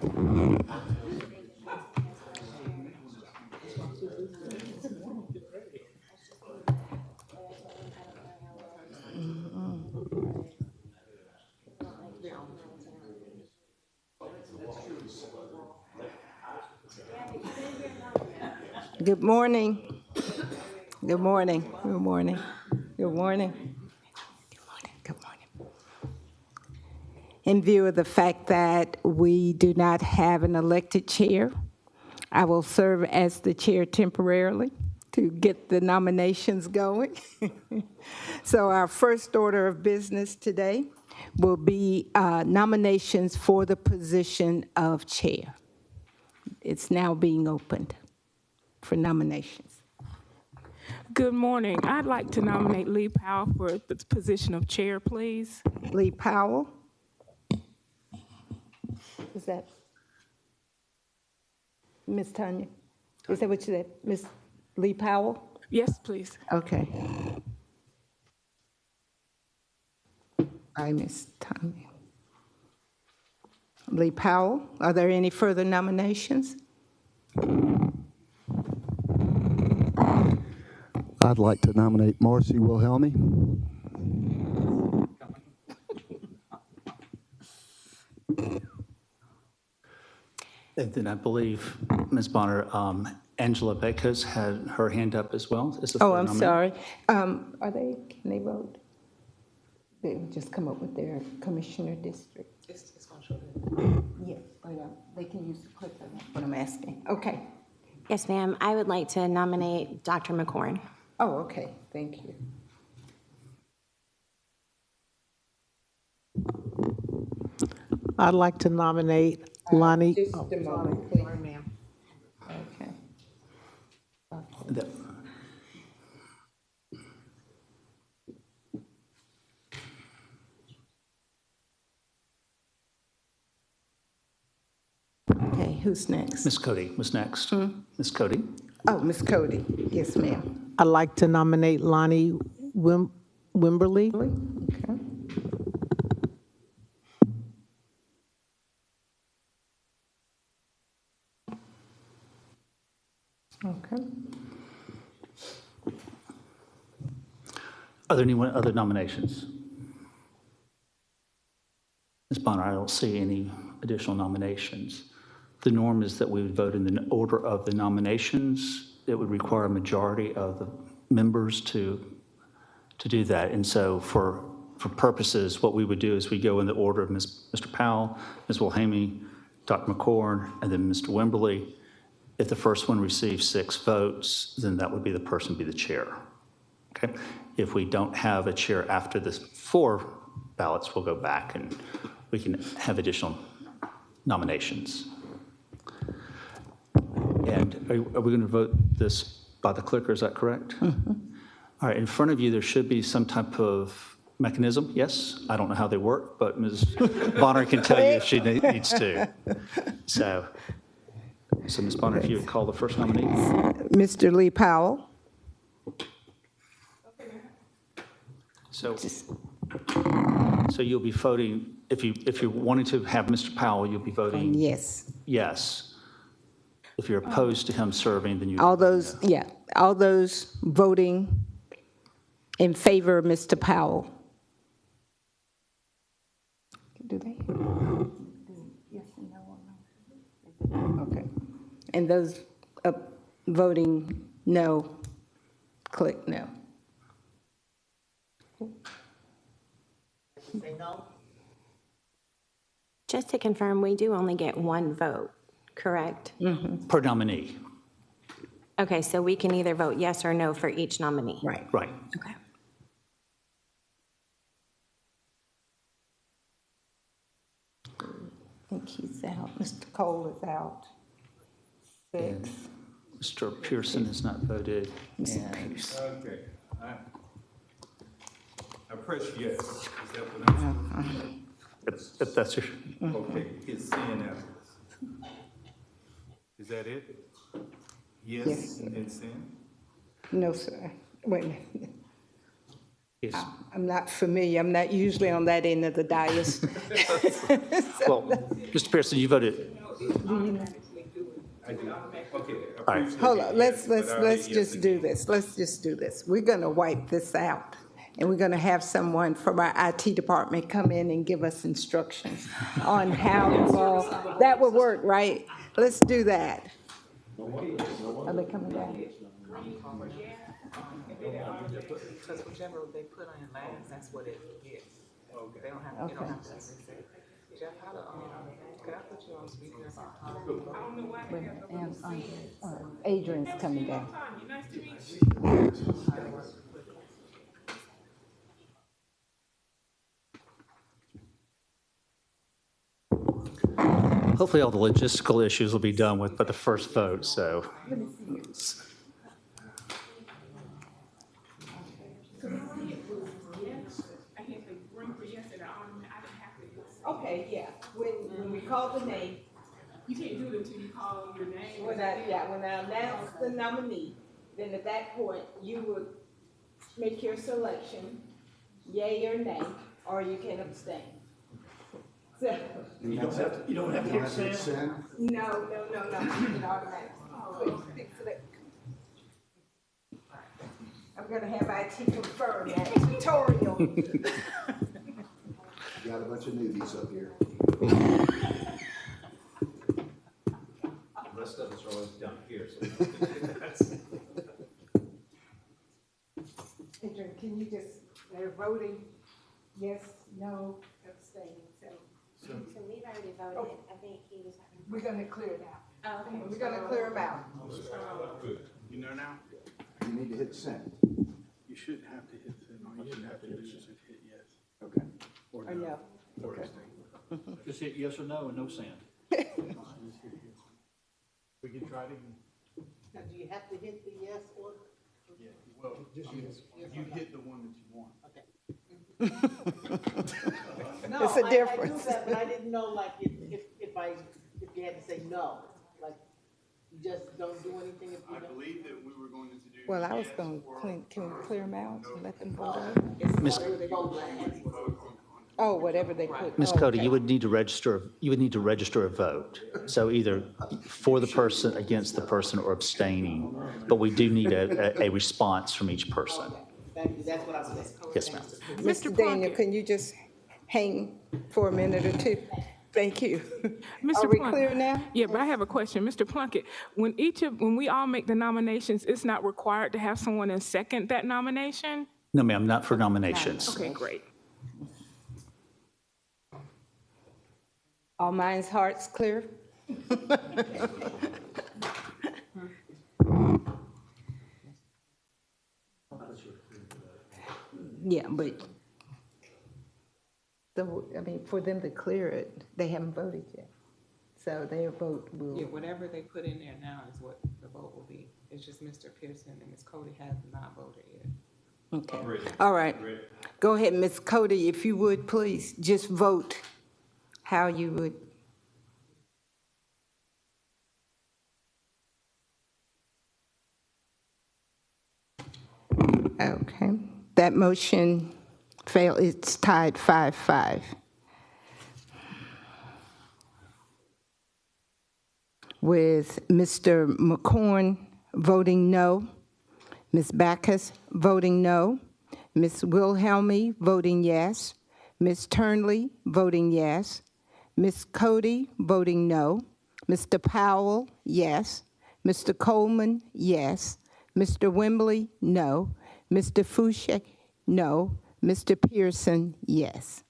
Good morning. Good morning. Good morning. Good morning. Good morning. Good morning. In view of the fact that we do not have an elected chair, I will serve as the chair temporarily to get the nominations going. So our first order of business today will be nominations for the position of chair. It's now being opened for nominations. Good morning. I'd like to nominate Lee Powell for the position of chair, please. Lee Powell. Is that Miss Tanya? Is that what you said? Miss Lee Powell? Yes, please. Okay. I Miss Tanya. Lee Powell. Are there any further nominations? I'd like to nominate Marcy Wilhelmy. And then I believe, Ms. Bonner, Angela Beckus had her hand up as well. As the Oh, third I'm nominee. sorry. Can they vote? They would just come up with their commissioner district. It's going to show that. Yeah, but they can use the clip, that's what I'm asking. Okay. Yes, ma'am. I would like to nominate Dr. McCorn. Oh, okay, thank you. I'd like to nominate Lonnie. Just a moment, please. Ma'am. Okay. That- Okay, who's next? Ms. Cody was next. Ms. Cody. Oh, Miss Cody. Yes, ma'am. I'd like to nominate Lonnie Wimberly. Okay. Okay. Are there any other nominations? Ms. Bonner, I don't see any additional nominations. The norm is that we would vote in the order of the nominations. It would require a majority of the members to do that. And so for purposes, what we would do is we go in the order of Mr. Powell, Ms. Wilhelmy, Dr. McCorn, and then Mr. Wimberly. If the first one receives 6 votes, then that would be the person be the chair. Okay? If we don't have a chair after the 4 ballots, we'll go back and we can have additional nominations. And are we going to vote this by the clicker? Is that correct? Mm-hmm. All right. In front of you, there should be some type of mechanism. Yes. I don't know how they work, but Ms. Bonner can tell you if she needs to. So Ms. Bonner, if you would call the first nominee. Mr. Lee Powell. So you'll be voting, if you're wanting to have Mr. Powell, you'll be voting Yes. yes. If you're opposed to him serving, then you. All those voting in favor of Mr. Powell. Do they? Yes and no or no? Okay. And those voting no, click no. Say no. Just to confirm, we do only get 1 vote, correct? Per nominee. Okay, so we can either vote yes or no for each nominee. Right. Right. Okay. I think he's out. Mr. Cole is out. 6. Mr. Pearson has not voted. Mr. And Pearson. Okay. I press yes. Is that what I'm saying? if that's your, Okay, his sin afterwards. Is that it? Yes. Yes, and then sin? No, sir. Wait a minute. yes. I'm not familiar. I'm not usually on that end of the dais. Well, Mr. Pearson, you voted All right. Hold on, let's but I did yes just do this, let's just do this. We're gonna wipe this out, and we're gonna have someone from our IT department come in and give us instructions on how, that would work, right? Let's do that. Are they coming down? Because whichever they put on last, that's what it gets. They don't have, you don't have to reset. Jeff, how to, could I put you on speaker about how? And Adrian's coming down. Hopefully, all the logistical issues will be done with by the first vote, so. Okay, yeah, when we call the name, You can't do it until you call your name. when I announce the nominee, then at that point, you would make your selection, yea or nay, or you can abstain. So, You don't have to hit send? no, it automatically. Please fix it. I'm gonna have IT confirm that tutorial. Got a bunch of newbies up here. The rest of us are always down here, so. Adrian, can you just, they're voting, yes, no, abstain, so So we've already voted. I think he was having. we're gonna clear it out. Oh, okay. We're gonna clear them out. Good. You know now? You need to hit send. You shouldn't have to hit send, all you should have to do is just hit yes. Okay. Or Or no. Or abstain. Just hit yes or no and no sand. Just hit yes. We can try it again. Now, do you have to hit the yes or? Yeah, well, just you hit the one that you want. No, It's a I difference. knew that, but I didn't know, like, if you had to say no, like, you just don't do anything if you I don't. believe that we were going to do. Well, I was yes gonna or clean, can we clear them out and let them vote? Miss vote on. Oh, whatever they put. Ms. Oh, Cody, okay. you would need to register a vote. So either for the person, against the person, or abstaining. But we do need a response from each person. Thank you, that's what I was saying. Yes, ma'am. Mr. Daniel, Plunkett. can you just hang for a minute or two? Thank you. Mr. Are we Plunkett. clear now? Yeah, but I have a question. Mr. Plunkett, when we all make the nominations, it's not required to have someone in second that nomination? No, ma'am, not for nominations. Okay, great. All minds, hearts clear? Yeah, but, for them to clear it, they haven't voted yet. So their vote Yeah, will, whatever they put in there now is what the vote will be. It's just Mr. Pearson and Ms. Cody have not voted yet. okay. All right. Go ahead, Ms. Cody, if you would, please, just vote how you would. Okay, that motion failed, it's tied 5-5. With Mr. McCorn voting no, Ms. Backus voting no, Ms. Wilhelmy voting yes, Ms. Turnley voting yes, Ms. Cody voting no, Mr. Powell, yes, Mr. Coleman, yes, Mr. Wembley, no, Mr. Fouché, no, Mr. Pearson, yes.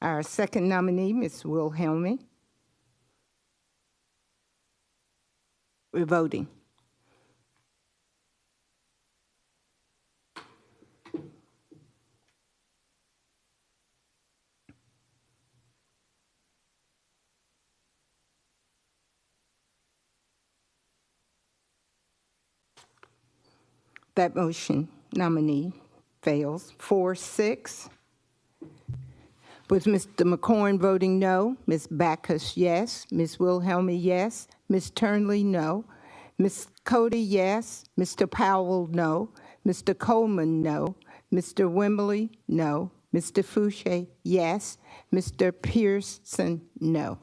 Our second nominee, Ms. Wilhelmy. We're voting. That motion nominee fails 4-6. With Mr. McCorn voting no, Ms. Backus, yes, Ms. Wilhelmy, yes, Ms. Turnley, no, Ms. Cody, yes, Mr. Powell, no, Mr. Coleman, no, Mr. Wembley, no. Mr. Fouché, yes. Mr. Pearson, no.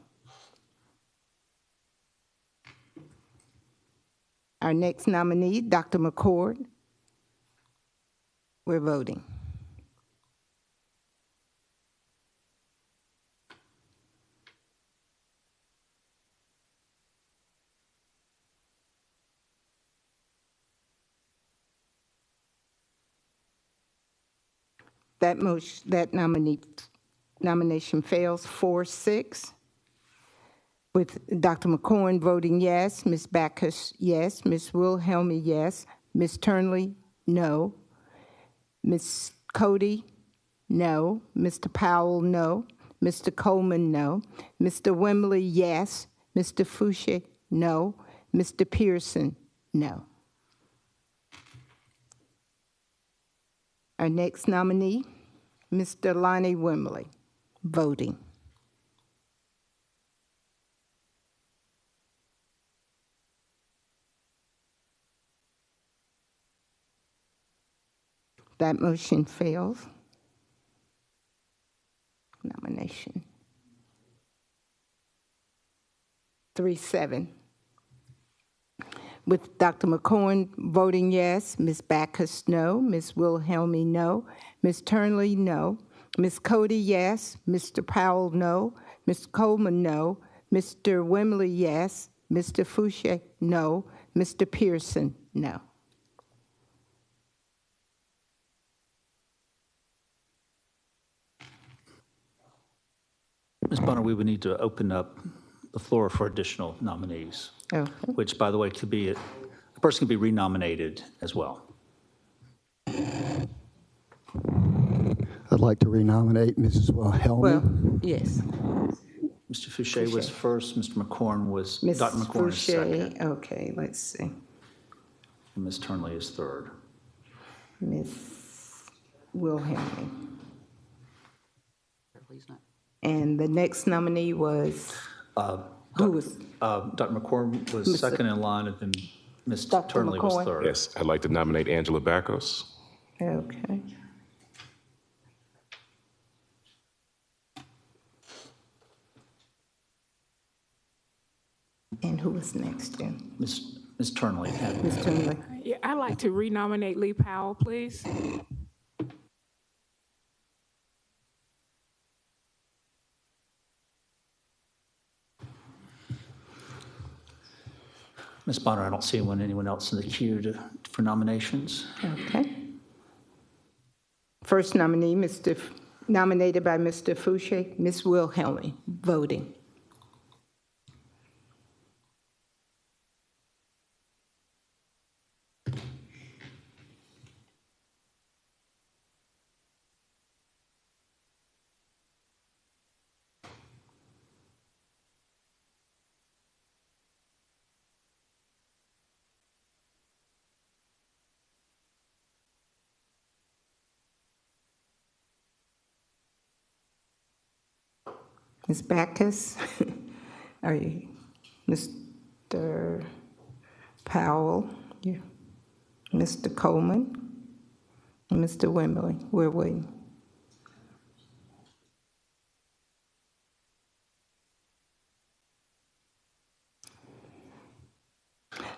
Our next nominee, Dr. McCord. We're voting. That nomination fails 4-6. With Dr. McCorn voting yes, Ms. Backus, yes, Ms. Wilhelmi, yes, Ms. Turnley, no, Ms. Cody, no, Mr. Powell, no, Mr. Coleman, no, Mr. Wembley, yes, Mr. Fouché, no, Mr. Pearson, no. Our next nominee, Mr. Lonnie Wembley, voting. That motion fails. Nomination. 3-7. With Dr. McCorn voting yes, Ms. Backus, no, Ms. Wilhelmi, no, Ms. Turnley, no, Ms. Cody, yes, Mr. Powell, no, Ms. Coleman, no, Mr. Wembley, yes, Mr. Fouché, no, Mr. Pearson, no. Ms. Bonner, we would need to open up the floor for additional nominees, Okay. which, by the way, could be, a person can be renominated as well. I'd like to renominate Mrs. Wilhelmi. Well, yes. Mr. Fouché was first, Mr. McCorn was, Ms. Dr. McCorn is second, Fouché, okay, let's see. and Ms. Turnley is third. Ms. Wilhelmi. Please not. And the next nominee was, who was? Dr. McCorn was Mr. second in line, and then Ms. Dr. Turnley was McCorn. third. Yes, I'd like to nominate Angela Backus. Okay. And who was next then? Ms. Turnley. Ms. Turnley. Yeah, I'd like to renominate Lee Powell, please. Ms. Bonner, I don't see anyone else in the queue for nominations. Okay. First nominee, nominated by Mr. Fouché, Ms. Wilhelmi, voting. Ms. Backus, are you, Mr. Powell, yeah. Mr. Coleman, and Mr. Wembley, we're waiting.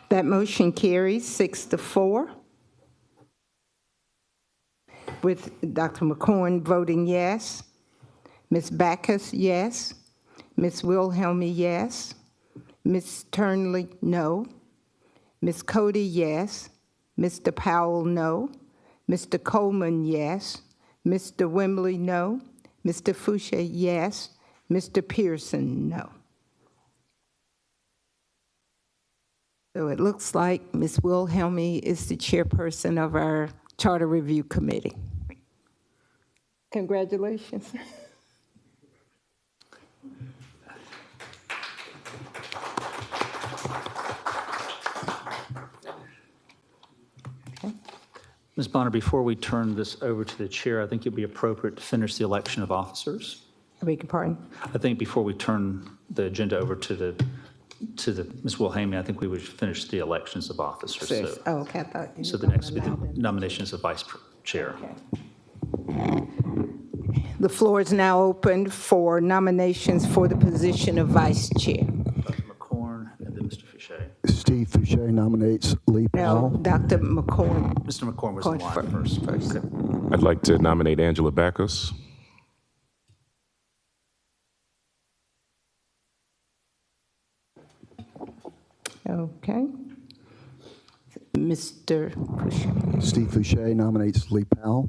That motion carries 6-4. With Dr. McCorn voting yes, Ms. Backus, yes, Ms. Wilhelmi, yes, Ms. Turnley, no, Ms. Cody, yes, Mr. Powell, no, Mr. Coleman, yes, Mr. Wembley, no, Mr. Fouché, yes, Mr. Pearson, no. So it looks like Ms. Wilhelmi is the chairperson of our Charter Review Committee. Congratulations. Ms. Bonner, before we turn this over to the chair, I think it'd be appropriate to finish the election of officers. I beg your pardon? I think before we turn the agenda over to Ms. Wilhelmi, I think we would finish the elections of officers. Oh, okay, I thought you So were the next would be gonna the allow them. nominations of vice chair. The floor is now open for nominations for the position of vice chair. Dr. McCorn and then Mr. Fouché. Steve Fouché nominates Lee No, Powell. Dr. McCorn. Mr. McCorn was in line first. Okay. I'd like to nominate Angela Backus. Okay. Mr. Fouché. Steve Fouché nominates Lee Powell.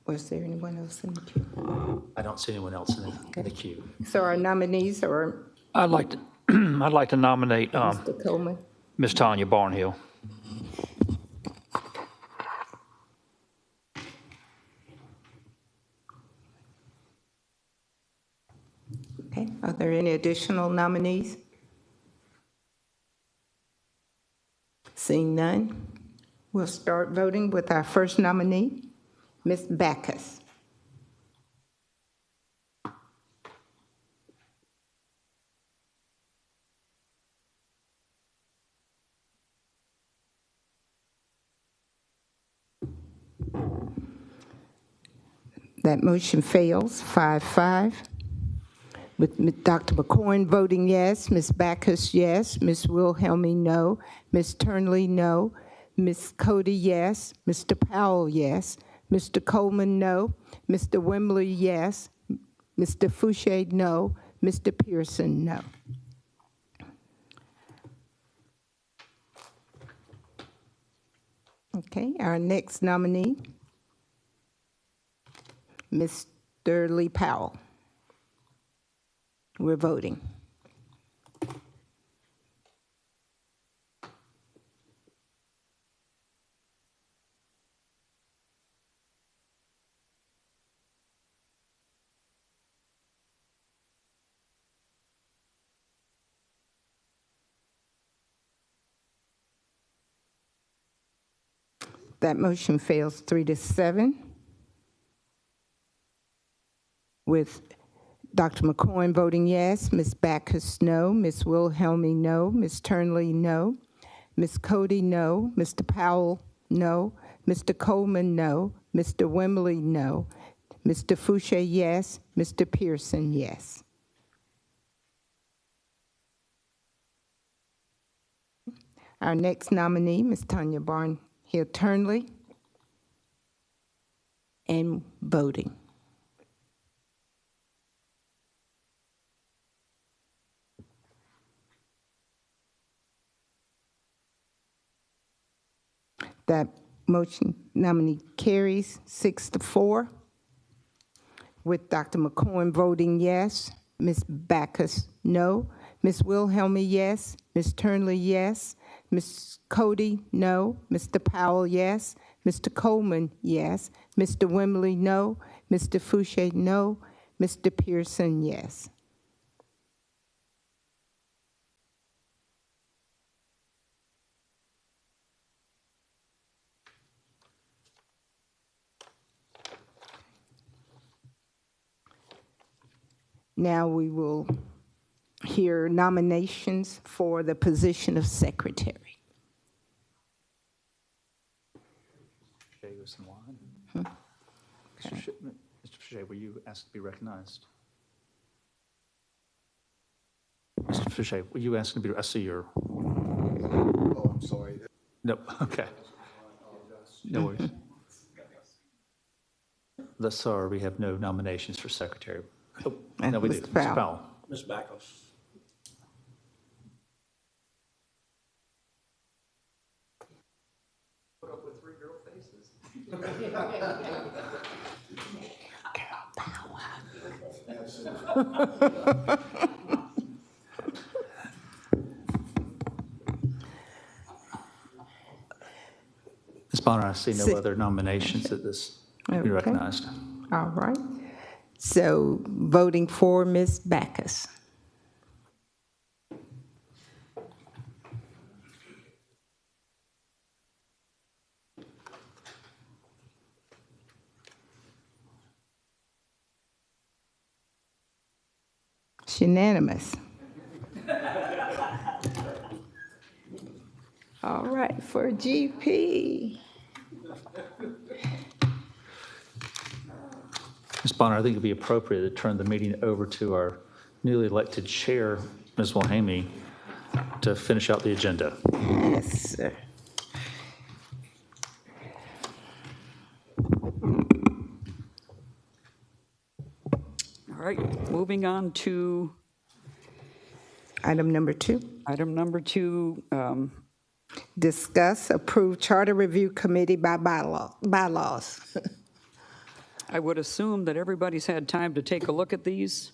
Was there anyone else in the queue? I don't see anyone else in the queue. So our nominees are I'd like to, I'd like to nominate Mr. Coleman. Ms. Tanya Barnhill. Okay, are there any additional nominees? Seeing none, we'll start voting with our first nominee, Ms. Backus. That motion fails, 5-5. With Dr. McCorn voting yes, Ms. Backus, yes, Ms. Wilhelmi, no, Ms. Turnley, no, Ms. Cody, yes, Mr. Powell, yes, Mr. Coleman, no, Mr. Wembley, yes, Mr. Fouché, no, Mr. Pearson, no. Okay, our next nominee, Mr. Lee Powell. We're voting. That motion fails 3-7. With Dr. McCoy voting yes, Ms. Backus, no, Ms. Wilhelmi, no, Ms. Turnley, no, Ms. Cody, no, Mr. Powell, no, Mr. Coleman, no, Mr. Wembley, no, Mr. Fouché, yes, Mr. Pearson, yes. Our next nominee, Ms. Tanya Barnhill Turnley, and voting. That motion nominee carries 6-4. With Dr. McCoy voting yes, Ms. Backus, no, Ms. Wilhelmi, yes, Ms. Turnley, yes, Ms. Cody, no, Mr. Powell, yes, Mr. Coleman, yes, Mr. Wembley, no, Mr. Fouché, no, Mr. Pearson, yes. Now we will hear nominations for the position of secretary. Fouché was in line. Mr. Fouché, were you asked to be recognized? Mr. Fouché, were you asked to be, I see your, Oh, I'm sorry. no, okay. No worries. Thus far, we have no nominations for secretary. Oh, And no, we do. Mr. Mr. Powell. Powell. Ms. Backus. Put up with 3 girl faces? Ms. Bonner, I see no Si- other nominations at this be Okay. recognized. All right. So voting for Ms. Backus. It's unanimous. All right, for GP. Ms. Bonner, I think it'd be appropriate to turn the meeting over to our newly elected chair, Ms. Wilhammy, to finish out the agenda. Yes, sir. All right, moving on to Item number 2. item number 2. Discuss, approve charter review committee bylaws. I would assume that everybody's had time to take a look at these,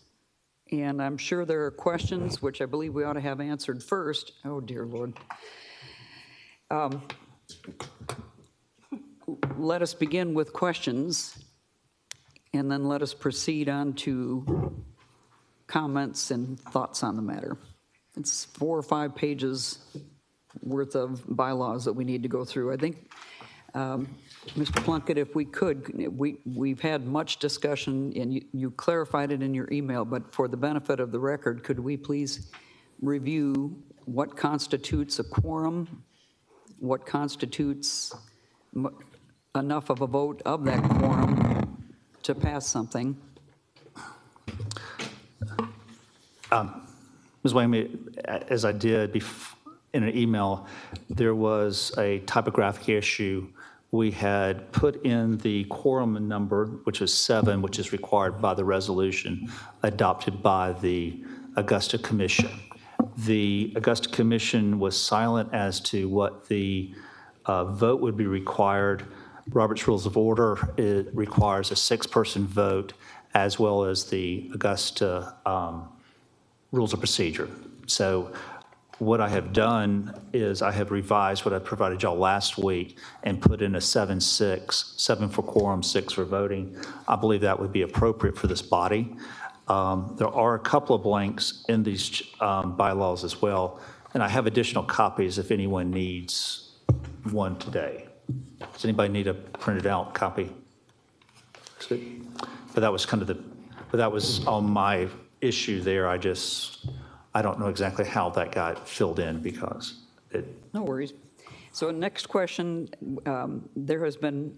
and I'm sure there are questions, which I believe we ought to have answered first. Oh, dear Lord. Let us begin with questions, and then let us proceed on to comments and thoughts on the matter. It's 4 or 5 pages worth of bylaws that we need to go through. I think, Mr. Plunkett, if we could, we've had much discussion, and you clarified it in your email, but for the benefit of the record, could we please review what constitutes a quorum, what constitutes enough of a vote of that quorum to pass something? Ms. Wilhammy, as I did in an email, there was a typographic issue. We had put in the quorum number, which is 7, which is required by the resolution adopted by the Augusta Commission. The Augusta Commission was silent as to what the vote would be required. Robert's Rules of Order, it requires a 6-person vote, as well as the Augusta Rules of Procedure. So what I have done is I have revised what I provided y'all last week and put in a 7-6, 7 for quorum, 6 for voting. I believe that would be appropriate for this body. There are a couple of blanks in these bylaws as well, and I have additional copies if anyone needs one today. Does anybody need a printed out copy? But that was kind of but that was on my issue there. I don't know exactly how that got filled in because it. No worries. So next question, there has been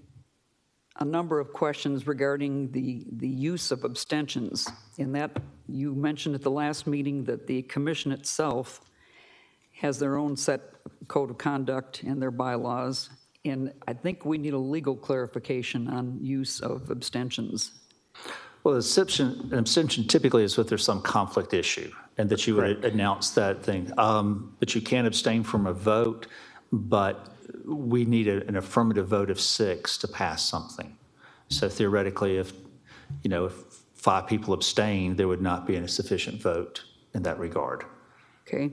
a number of questions regarding the use of abstentions. In that, you mentioned at the last meeting that the commission itself has their own set code of conduct and their bylaws, and I think we need a legal clarification on use of abstentions. Well, an abstention typically is if there's some conflict issue, and that you would announce that thing. But you can abstain from a vote, but we need an affirmative vote of 6 to pass something. So theoretically, if 5 people abstain, there would not be a sufficient vote in that regard. Okay.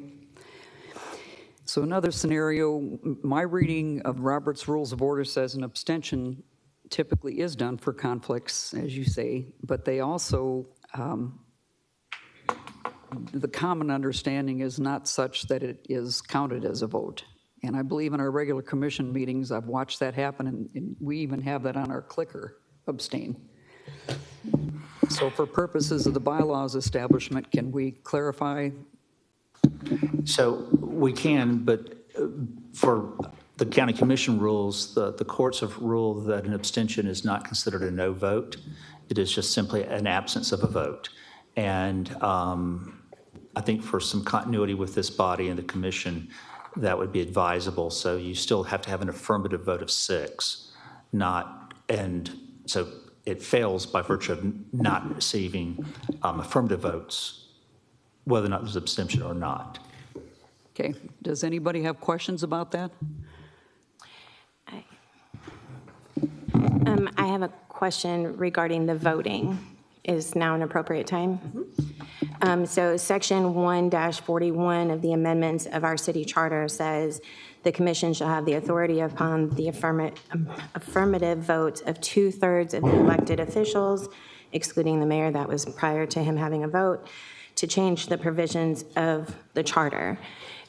So another scenario, my reading of Robert's Rules of Order says an abstention typically is done for conflicts, as you say, but they also, the common understanding is not such that it is counted as a vote. And I believe in our regular commission meetings, I've watched that happen, and we even have that on our clicker, abstain. So for purposes of the bylaws establishment, can we clarify? So we can, but for the county commission rules, the courts have ruled that an abstention is not considered a no vote. It is just simply an absence of a vote. And I think for some continuity with this body and the commission, that would be advisable. So you still have to have an affirmative vote of 6, and so it fails by virtue of not receiving affirmative votes, whether or not there's abstention or not. Okay, does anybody have questions about that? I have a question regarding the voting. Is now an appropriate time? So section 1-41 of the amendments of our city charter says the commission shall have the authority upon the affirmative votes of 2/3 of the elected officials, excluding the mayor, that was prior to him having a vote, to change the provisions of the charter.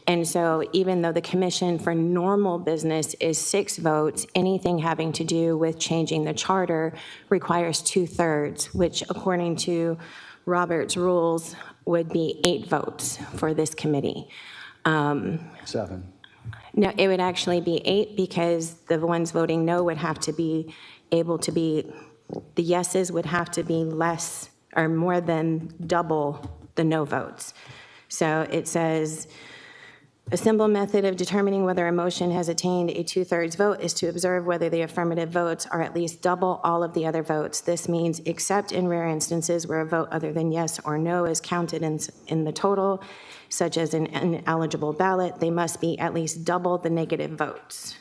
And so even though the commission for normal business is 6 votes, anything having to do with changing the charter requires 2/3, which according to Robert's rules would be 8 votes for this committee. 7. No, it would actually be 8 because the ones voting no would have to be able to be, the yeses would have to be less or more than double the no votes. So it says, a simple method of determining whether a motion has attained a 2/3 vote is to observe whether the affirmative votes are at least double all of the other votes. This means, except in rare instances where a vote other than yes or no is counted in the total, such as an ineligible ballot, they must be at least double the negative votes.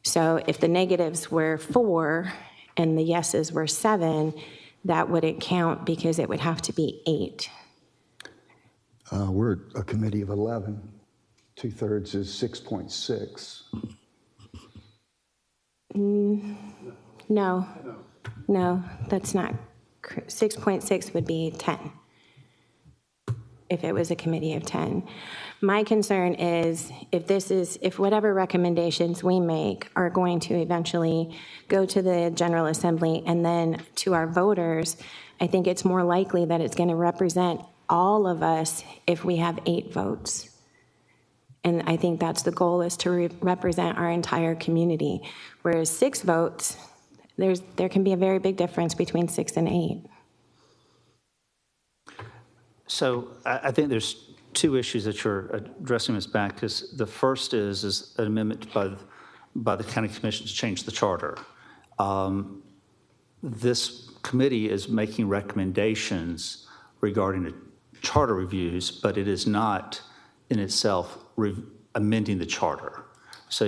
So if the negatives were 4 and the yeses were 7, that wouldn't count because it would have to be 8. We're a committee of 11. 2/3 is 6.6. No, that's not, 6.6 would be 10, if it was a committee of 10. My concern is if whatever recommendations we make are going to eventually go to the General Assembly and then to our voters, I think it's more likely that it's going to represent all of us if we have 8 votes. And I think that's the goal, is to represent our entire community. Whereas 6 votes, there can be a very big difference between 6 and 8. So I think there's 2 issues that you're addressing, Ms. Backus. The first is an amendment by the county commission to change the charter. This committee is making recommendations regarding the charter reviews, but it is not in itself amending the charter. So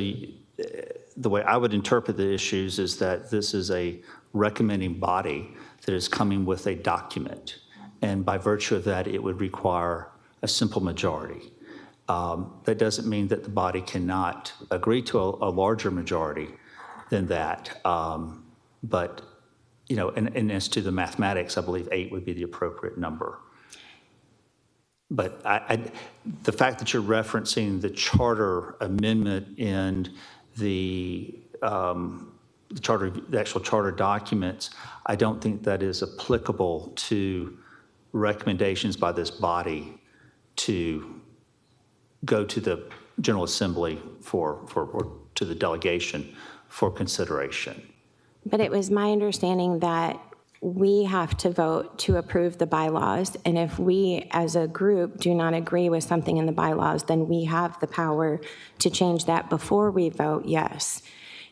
the way I would interpret the issues is that this is a recommending body that is coming with a document. And by virtue of that, it would require a simple majority. That doesn't mean that the body cannot agree to a larger majority than that. But, you know, and as to the mathematics, I believe 8 would be the appropriate number. But the fact that you're referencing the charter amendment and the actual charter documents, I don't think that is applicable to recommendations by this body to go to the General Assembly or to the delegation for consideration. But it was my understanding that we have to vote to approve the bylaws, and if we as a group do not agree with something in the bylaws, then we have the power to change that before we vote yes.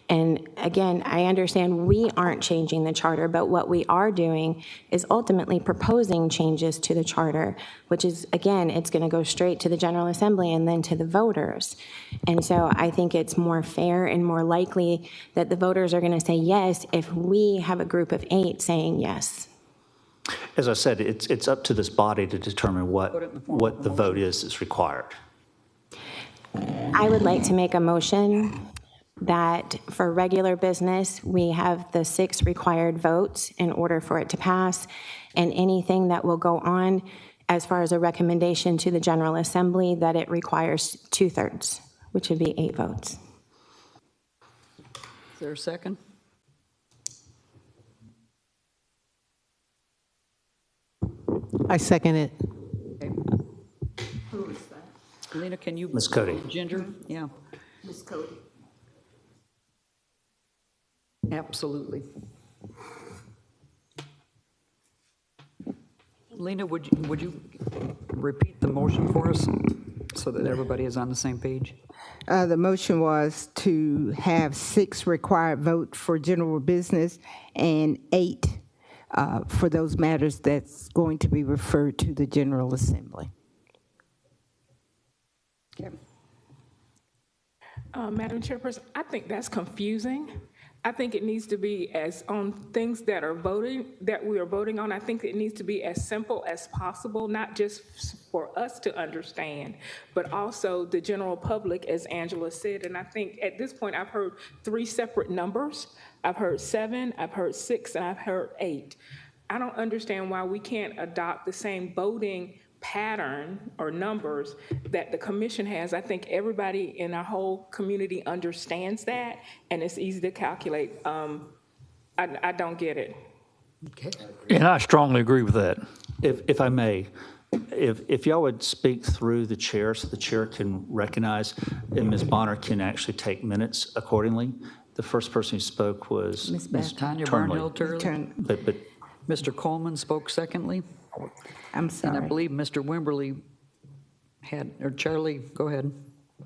And again, I understand we aren't changing the charter, but what we are doing is ultimately proposing changes to the charter, which is, again, it's going to go straight to the General Assembly and then to the voters. And so I think it's more fair and more likely that the voters are going to say yes if we have a group of 8 saying yes. As I said, it's up to this body to determine what the vote is that's required. I would like to make a motion that for regular business, we have the 6 required votes in order for it to pass, and anything that will go on as far as a recommendation to the General Assembly, that it requires 2/3, which would be 8 votes. Is there a second? I second it. Okay. Who is that? Lena, can you? Ms. Cody. Ginger? Yeah, Ms. Cody. absolutely. Lena, would you repeat the motion for us so that everybody is on the same page? The motion was to have 6 required votes for general business and 8 for those matters that's going to be referred to the General Assembly. Okay. Madam Chairperson, I think that's confusing. I think it needs to be as on things that we are voting on. I think it needs to be as simple as possible, not just for us to understand, but also the general public, as Angela said. And I think at this point, I've heard 3 separate numbers. I've heard 7, I've heard 6, and I've heard 8. I don't understand why we can't adopt the same voting pattern or numbers that the commission has. I think everybody in our whole community understands that, and it's easy to calculate. I don't get it. Okay. And I strongly agree with that. If I may, if y'all would speak through the chair so the chair can recognize, and Ms. Bonner can actually take minutes accordingly. The first person who spoke was Ms. Ms. Tanya Turnley. Barnhill Turley. Turn, But Mr. Coleman spoke secondly. I'm And I sorry. believe Mr. Wimberly had, or Charlie, go ahead.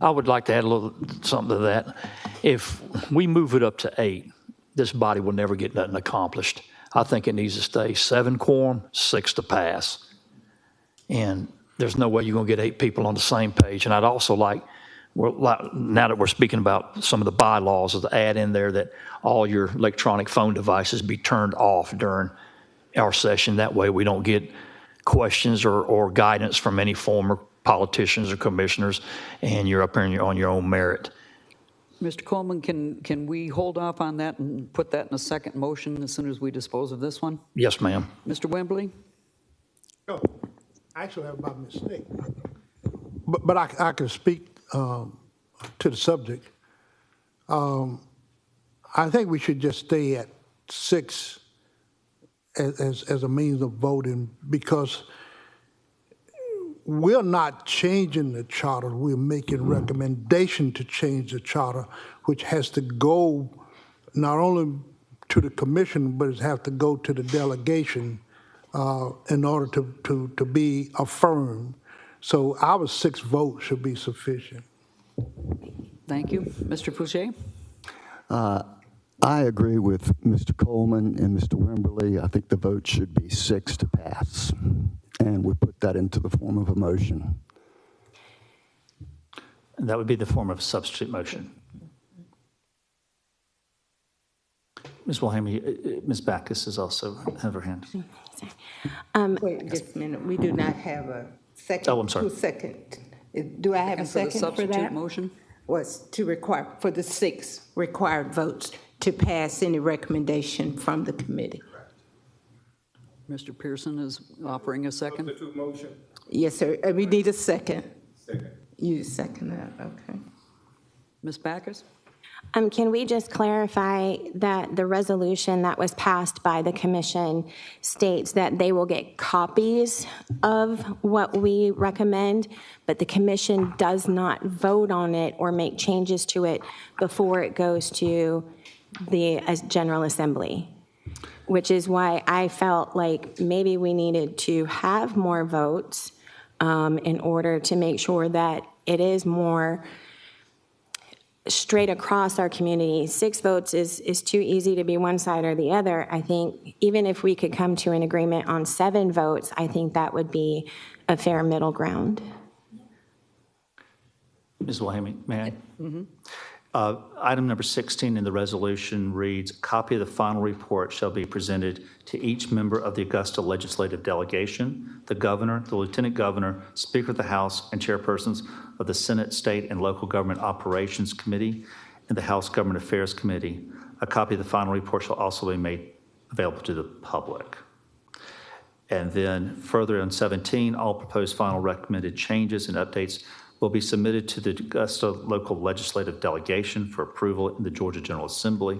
I would like to add a little something to that. If we move it up to 8, this body will never get nothing accomplished. I think it needs to stay 7 quorum, 6 to pass. And there's no way you're going to get 8 people on the same page. And I'd also like, now that we're speaking about some of the bylaws, is to add in there that all your electronic phone devices be turned off during our session. That way we don't get questions or guidance from any former politicians or commissioners, and you're up here on your own merit. Mr. Coleman, can we hold off on that and put that in a second motion as soon as we dispose of this one? Yes, ma'am. Mr. Wembley? Oh, I actually have by mistake. But I can speak to the subject. I think we should just stay at 6 as a means of voting, because we're not changing the charter. We're making recommendation to change the charter, which has to go not only to the commission, but it has to go to the delegation in order to be affirmed. So our 6 votes should be sufficient. Thank you. Mr. Fouché? I agree with Mr. Coleman and Mr. Wimberly. I think the vote should be 6 to pass, and we put that into the form of a motion. And that would be the form of a substitute motion. Ms. Wilhelmi, Ms. Backus has also have her hand. Wait just a minute, we do not have a second. Oh, I'm sorry. Second. Do I have a And for the second for substitute that? motion? Was to require, for the 6 required votes to pass any recommendation from the committee. Mr. Pearson is offering a second. Substitute motion. Yes, sir, we need a second. Second. You second that, okay. Ms. Backus? Can we just clarify that the resolution that was passed by the commission states that they will get copies of what we recommend, but the commission does not vote on it or make changes to it before it goes to the General Assembly, which is why I felt like maybe we needed to have more votes in order to make sure that it is more straight across our community. 6 votes is too easy to be one side or the other. I think even if we could come to an agreement on 7 votes, I think that would be a fair middle ground. Ms. Wilhelmi, may I? Item number 16 in the resolution reads, "A copy of the final report shall be presented to each member of the Augusta Legislative Delegation, the governor, the lieutenant governor, Speaker of the House, and chairpersons of the Senate, State, and Local Government Operations Committee and the House Government Affairs Committee. A copy of the final report shall also be made available to the public." And then further on 17, all proposed final recommended changes and updates will be submitted to the Augusta Local Legislative Delegation for approval in the Georgia General Assembly.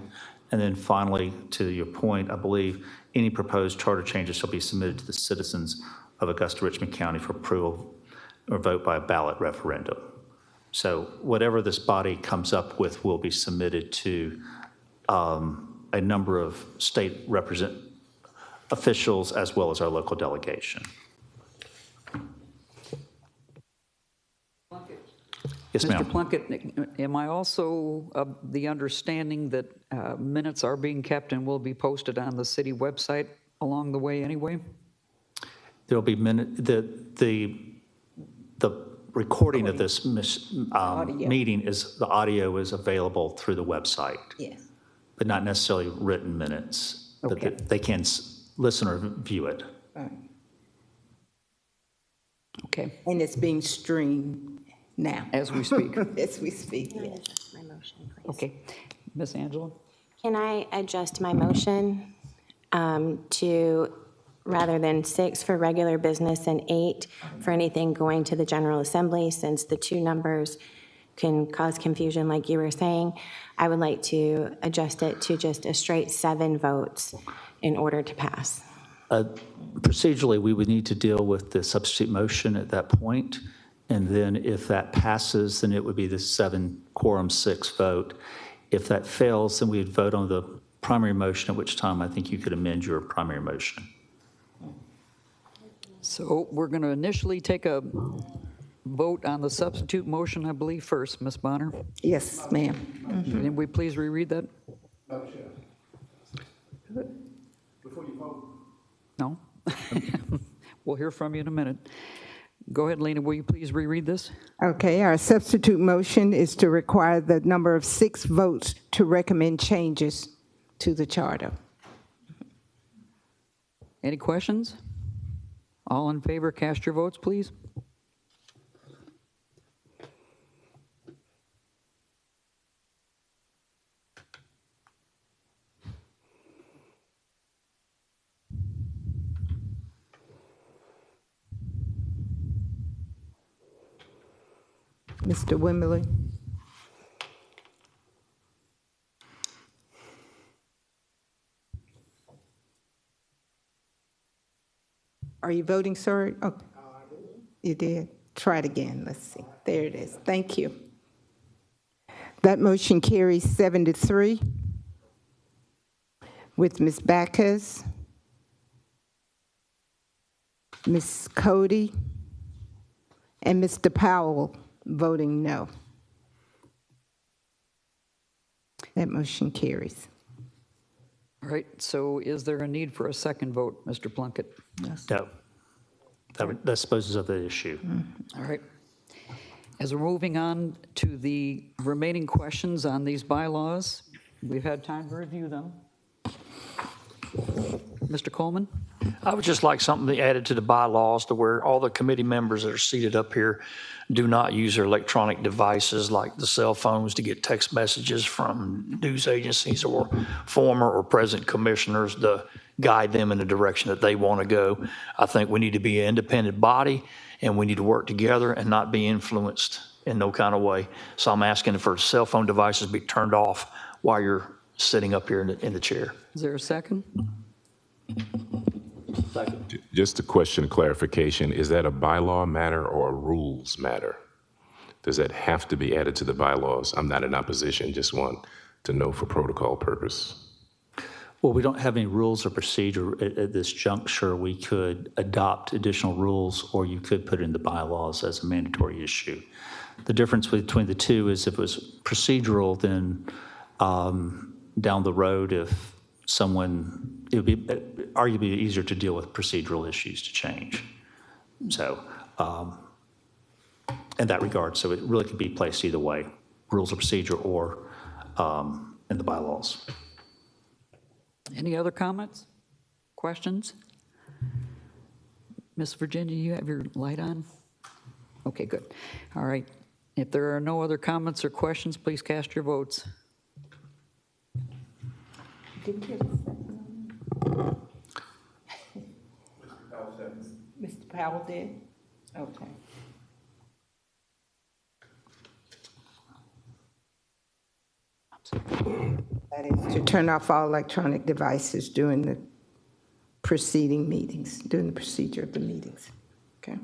And then finally, to your point, I believe any proposed charter changes shall be submitted to the citizens of Augusta Richmond County for approval or vote by a ballot referendum. So whatever this body comes up with will be submitted to a number of state officials as well as our local delegation. Yes, ma'am. Mr. Plunkett, am I also of the understanding that minutes are being kept and will be posted on the city website along the way anyway? There'll be the recording of this meeting the audio is available through the website. Yes. But not necessarily written minutes. Okay. But they can listen or view it. Right. Okay, And it's being streamed now. as we speak. As we speak, yes. My motion, please. Okay. Ms. Angela? Can I adjust my motion to, rather than 6 for regular business and 8 for anything going to the General Assembly, since the 2 numbers can cause confusion like you were saying, I would like to adjust it to just a straight 7 votes in order to pass. Procedurally, we would need to deal with the substitute motion at that point, and then if that passes, then it would be the 7 quorum 6 vote. If that fails, then we'd vote on the primary motion, at which time I think you could amend your primary motion. So we're going to initially take a vote on the substitute motion, I believe, first, Ms. Bonner. Yes, ma'am. Can we please reread that? Before you vote, No? We'll hear from you in a minute. Go ahead, Lena, will you please reread this? Okay, our substitute motion is to require the number of 6 votes to recommend changes to the charter. Any questions? All in favor, cast your votes, please. Mr. Wimberly? Are you voting, sir? Oh, you did? Try it again. Let's see. There it is. Thank you. That motion carries 7-3 with Ms. Backus, Ms. Cody, and Mr. Powell voting no. That motion carries. All right, so is there a need for a second vote, Mr. Plunkett? No. That disposes of the issue. All right. As we're moving on to the remaining questions on these bylaws, we've had time to review them. Mr. Coleman? I would just like something added to the bylaws to where all the committee members that are seated up here do not use their electronic devices like the cell phones to get text messages from news agencies or former or present commissioners to guide them in the direction that they want to go. I think we need to be an independent body and we need to work together and not be influenced in no kind of way. So I'm asking for cell phone devices be turned off while you're sitting up here in the chair. Is there a second? Just a question of clarification, is that a bylaw matter or a rules matter? Does that have to be added to the bylaws? I'm not in opposition, just want to know for protocol purpose. Well, we don't have any rules or procedure at this juncture. We could adopt additional rules, or you could put it in the bylaws as a mandatory issue. The difference between the two is if it was procedural, then down the road, if someone, it would be arguably easier to deal with procedural issues to change. So, in that regard, so it really could be placed either way, rules of procedure or in the bylaws. Any other comments, questions? Miss Virginia, you have your light on? Okay, good. All right. If there are no other comments or questions, please cast your votes. Mr. Powell did? Okay. That is to turn off all electronic devices during the preceding meetings, during the procedure of the meetings. Okay.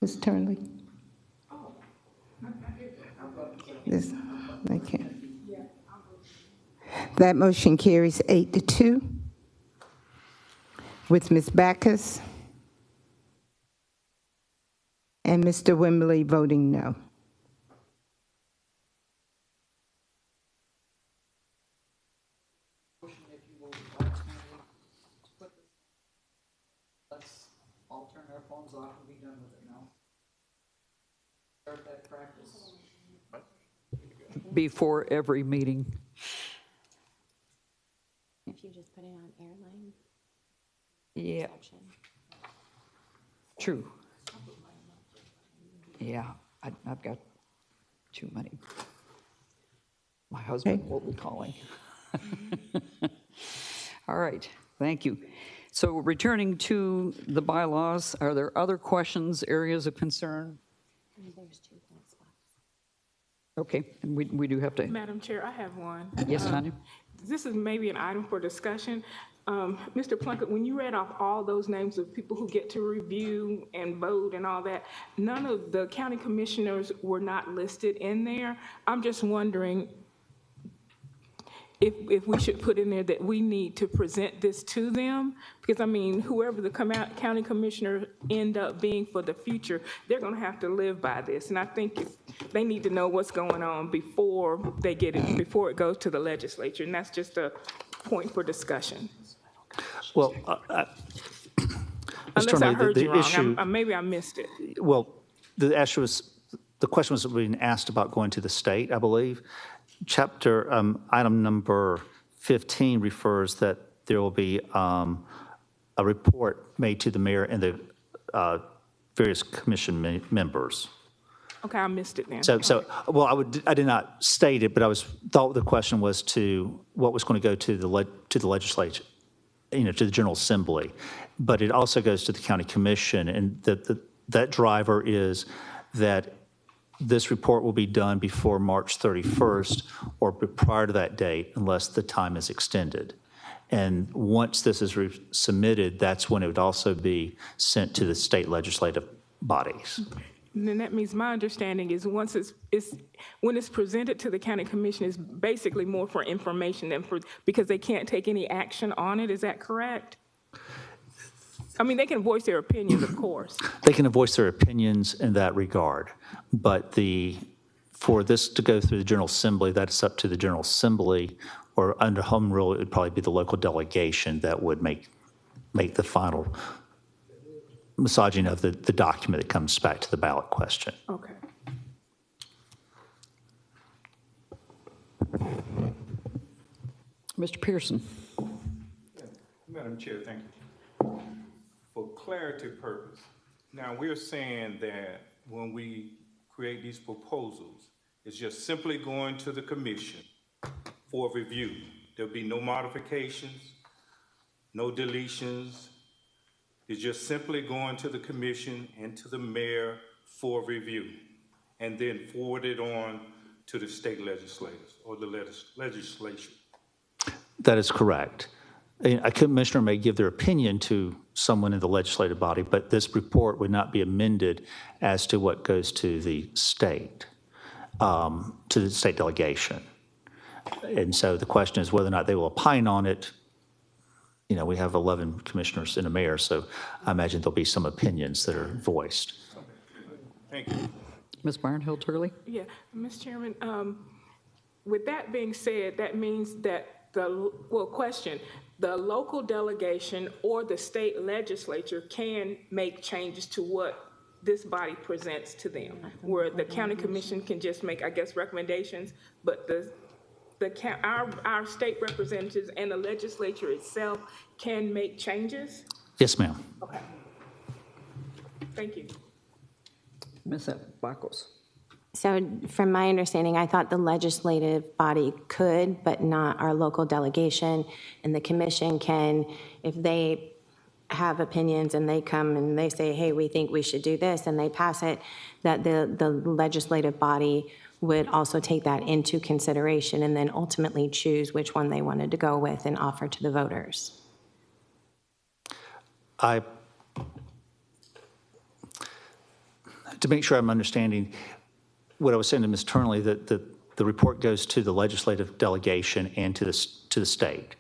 Ms. Turnley? This, okay. That motion carries 8-2 with Ms. Backus and Mr. Wimberly voting no. Let's all turn our phones off and be done with it now. Start that practice before every meeting. If you just put it on airline. Yeah. True. Yeah. I've got too many. My husband will be calling. All right, thank you. So returning to the bylaws, are there other questions, areas of concern? There's 2 blank spots. Okay, and we do have to, Madam Chair, I have one. yes, Tanya? This is maybe an item for discussion. Mr. Plunkett, when you read off all those names of people who get to review and vote and all that, none of the county commissioners were not listed in there. I'm just wondering if we should put in there that we need to present this to them, because I mean, whoever the county commissioner end up being for the future, they're gonna have to live by this. And I think they need to know what's going on before they get it, before it goes to the legislature. And that's just a point for discussion. Well, Unless I heard you issue, wrong, maybe I missed it. well, the question was being asked about going to the state, I believe. Chapter, item number 15 refers that there will be a report made to the mayor and the various commission members. Okay, I missed it then. Well, I did not state it, but thought the question was to what was going to go to the legislature, to the General Assembly. But it also goes to the county commission, and that driver is that this report will be done before March 31st or prior to that date unless the time is extended. And once this is submitted, that's when it would also be sent to the state legislative bodies. And then that means my understanding is when it's presented to the county commission, it's basically more for information than because they can't take any action on it. Is that correct? I mean, they can voice their opinions, of course. They can voice their opinions in that regard, but for this to go through the General Assembly, that's up to the General Assembly, or under home rule, it would probably be the local delegation that would make the final massaging of the document that comes back to the ballot question. Okay. Mr. Pearson. Madam Chair, thank you. For clarity purpose, now we're saying that when we create these proposals, it's just simply going to the commission for review. There'll be no modifications, no deletions. It's just simply going to the commission and to the mayor for review, and then forwarded on to the state legislators or the legislature. That is correct. A commissioner may give their opinion to someone in the legislative body, but this report would not be amended as to what goes to the state delegation. And so the question is whether or not they will opine on it. We have 11 commissioners and a mayor, so I imagine there'll be some opinions that are voiced. Thank you. Ms. Barnhill-Turley? Yeah, Ms. Chairman, with that being said, that means that the local delegation or the state legislature can make changes to what this body presents to them, where the county commission can just make, I guess, recommendations, but our state representatives and the legislature itself can make changes? Yes, ma'am. Okay. Thank you. Ms. Bacos. So from my understanding, I thought the legislative body could, but not our local delegation. And the commission can, if they have opinions and they come and they say, hey, we think we should do this, and they pass it, that the legislative body would also take that into consideration and then ultimately choose which one they wanted to go with and offer to the voters. To make sure I'm understanding, what I was saying to Ms. Turnley, that the report goes to the legislative delegation and to the state.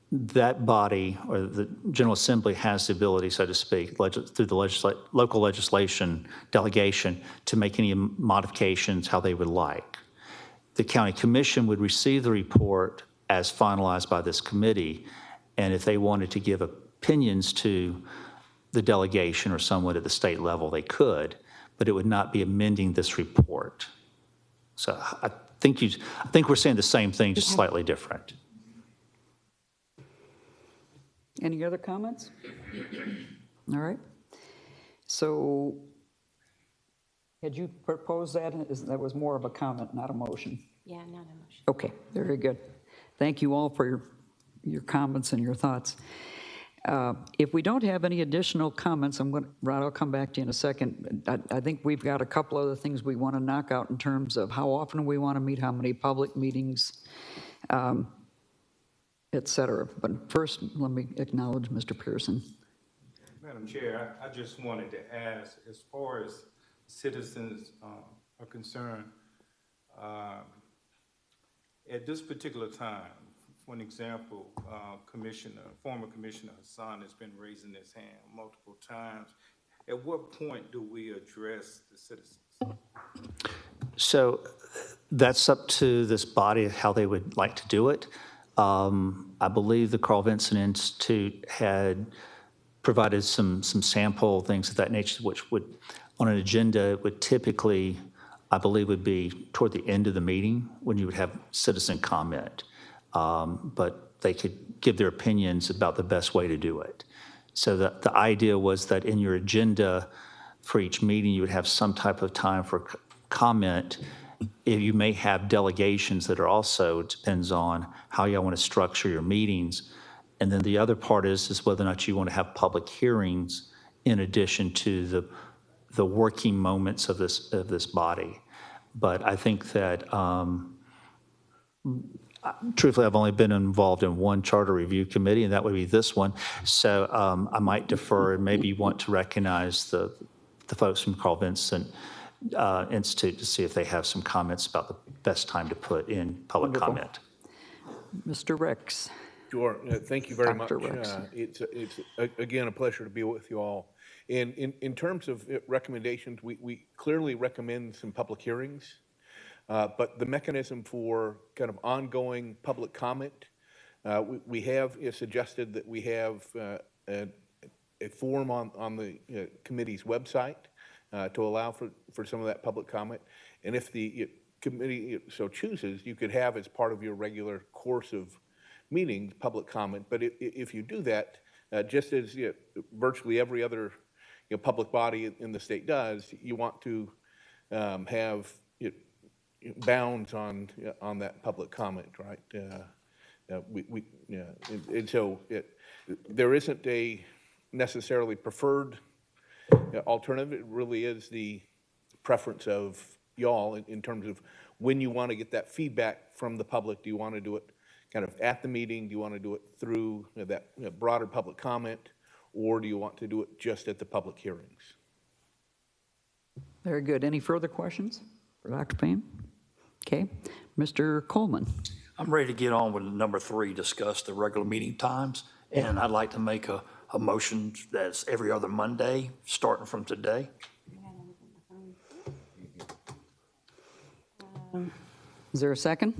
That body, or the General Assembly, has the ability, so to speak, through the local legislation delegation, to make any modifications how they would like. The county commission would receive the report as finalized by this committee, and if they wanted to give opinions to the delegation or someone at the state level, they could, but it would not be amending this report. So I think we're saying the same thing, just slightly different. Any other comments? All right. So Had you proposed that? That was more of a comment, not a motion. Yeah, not a motion. Okay, very good. Thank you all for your comments and your thoughts. If we don't have any additional comments, Rod, I'll come back to you in a second. I think we've got a couple other things we want to knock out in terms of how often we want to meet, how many public meetings, et cetera. But first, let me acknowledge Mr. Pearson. Madam Chair, I just wanted to ask, as far as citizens are concerned, at this particular time, for an example, former Commissioner Hassan has been raising his hand multiple times. At what point do we address the citizens? So that's up to this body, how they would like to do it. I believe the Carl Vinson Institute had provided some sample things of that nature, which would, on an agenda, would typically, I believe, would be toward the end of the meeting when you would have citizen comment. But they could give their opinions about the best way to do it. So the idea was that in your agenda for each meeting, you would have some type of time for comment. If you may have delegations that are also, depends on how y'all want to structure your meetings. And then the other part is whether or not you want to have public hearings in addition to the working moments of this body. But I think that, truthfully, I've only been involved in one charter review committee, and that would be this one. So I might defer and maybe want to recognize the folks from Carl Vinson Institute to see if they have some comments about the best time to put in public Wonderful. comment. Mr. Rex. Sure. Thank you very Dr. much. Rex. It's again, a pleasure to be with you all. And in terms of recommendations, we clearly recommend some public hearings. But the mechanism for kind of ongoing public comment, we have suggested that we have a form on the committee's website to allow for some of that public comment. And if the committee so chooses, you could have as part of your regular course of meetings public comment. But if you do that, just as virtually every other public body in the state does, you want to have bounds on that public comment, right? And so there isn't a necessarily preferred alternative. It really is the preference of y'all in terms of when you want to get that feedback from the public. Do you want to do it kind of at the meeting? Do you want to do it through that broader public comment, or do you want to do it just at the public hearings? Very good. Any further questions for Dr. Payne? Okay. Mr. Coleman. I'm ready to get on with number 3, discuss the regular meeting times. And I'd like to make a motion that's every other Monday, starting from today. Is there a second?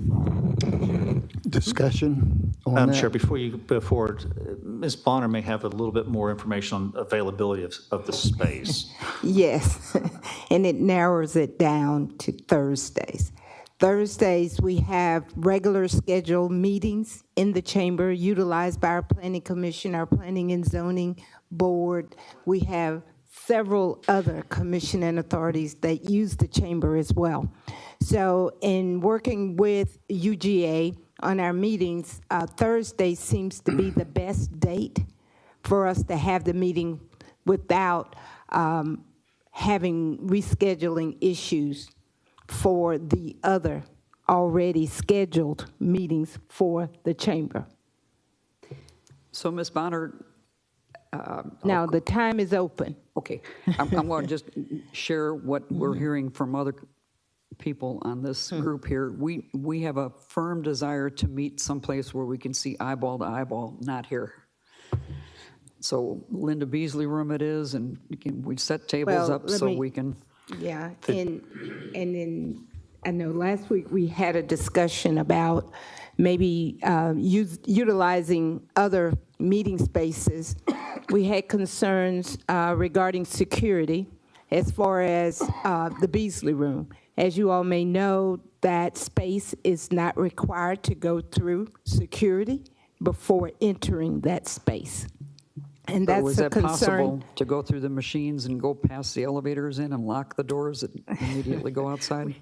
Discussion on Madam that? Chair, before you go forward, Ms. Bonner may have a little bit more information on availability of the space. Yes, and it narrows it down to Thursdays. Thursdays, we have regular scheduled meetings in the chamber utilized by our Planning Commission, our Planning and Zoning Board. We have several other commission and authorities that use the chamber as well. So in working with UGA on our meetings, Thursday seems to be the best date for us to have the meeting without having rescheduling issues for the other already scheduled meetings for the chamber. So, Ms. Bonner. Now, the time is open. Okay. I'm going to just share what we're hearing from other people on this group here. We have a firm desire to meet someplace where we can see eyeball to eyeball, not here. So Linda Beasley room it is, and we set tables up so we can. Yeah, and then I know last week we had a discussion about maybe utilizing other meeting spaces. We had concerns regarding security as far as the Beasley room. As you all may know, that space is not required to go through security before entering that space. And But that's was a that concern. possible to go through the machines and go past the elevators in and lock the doors and immediately go outside?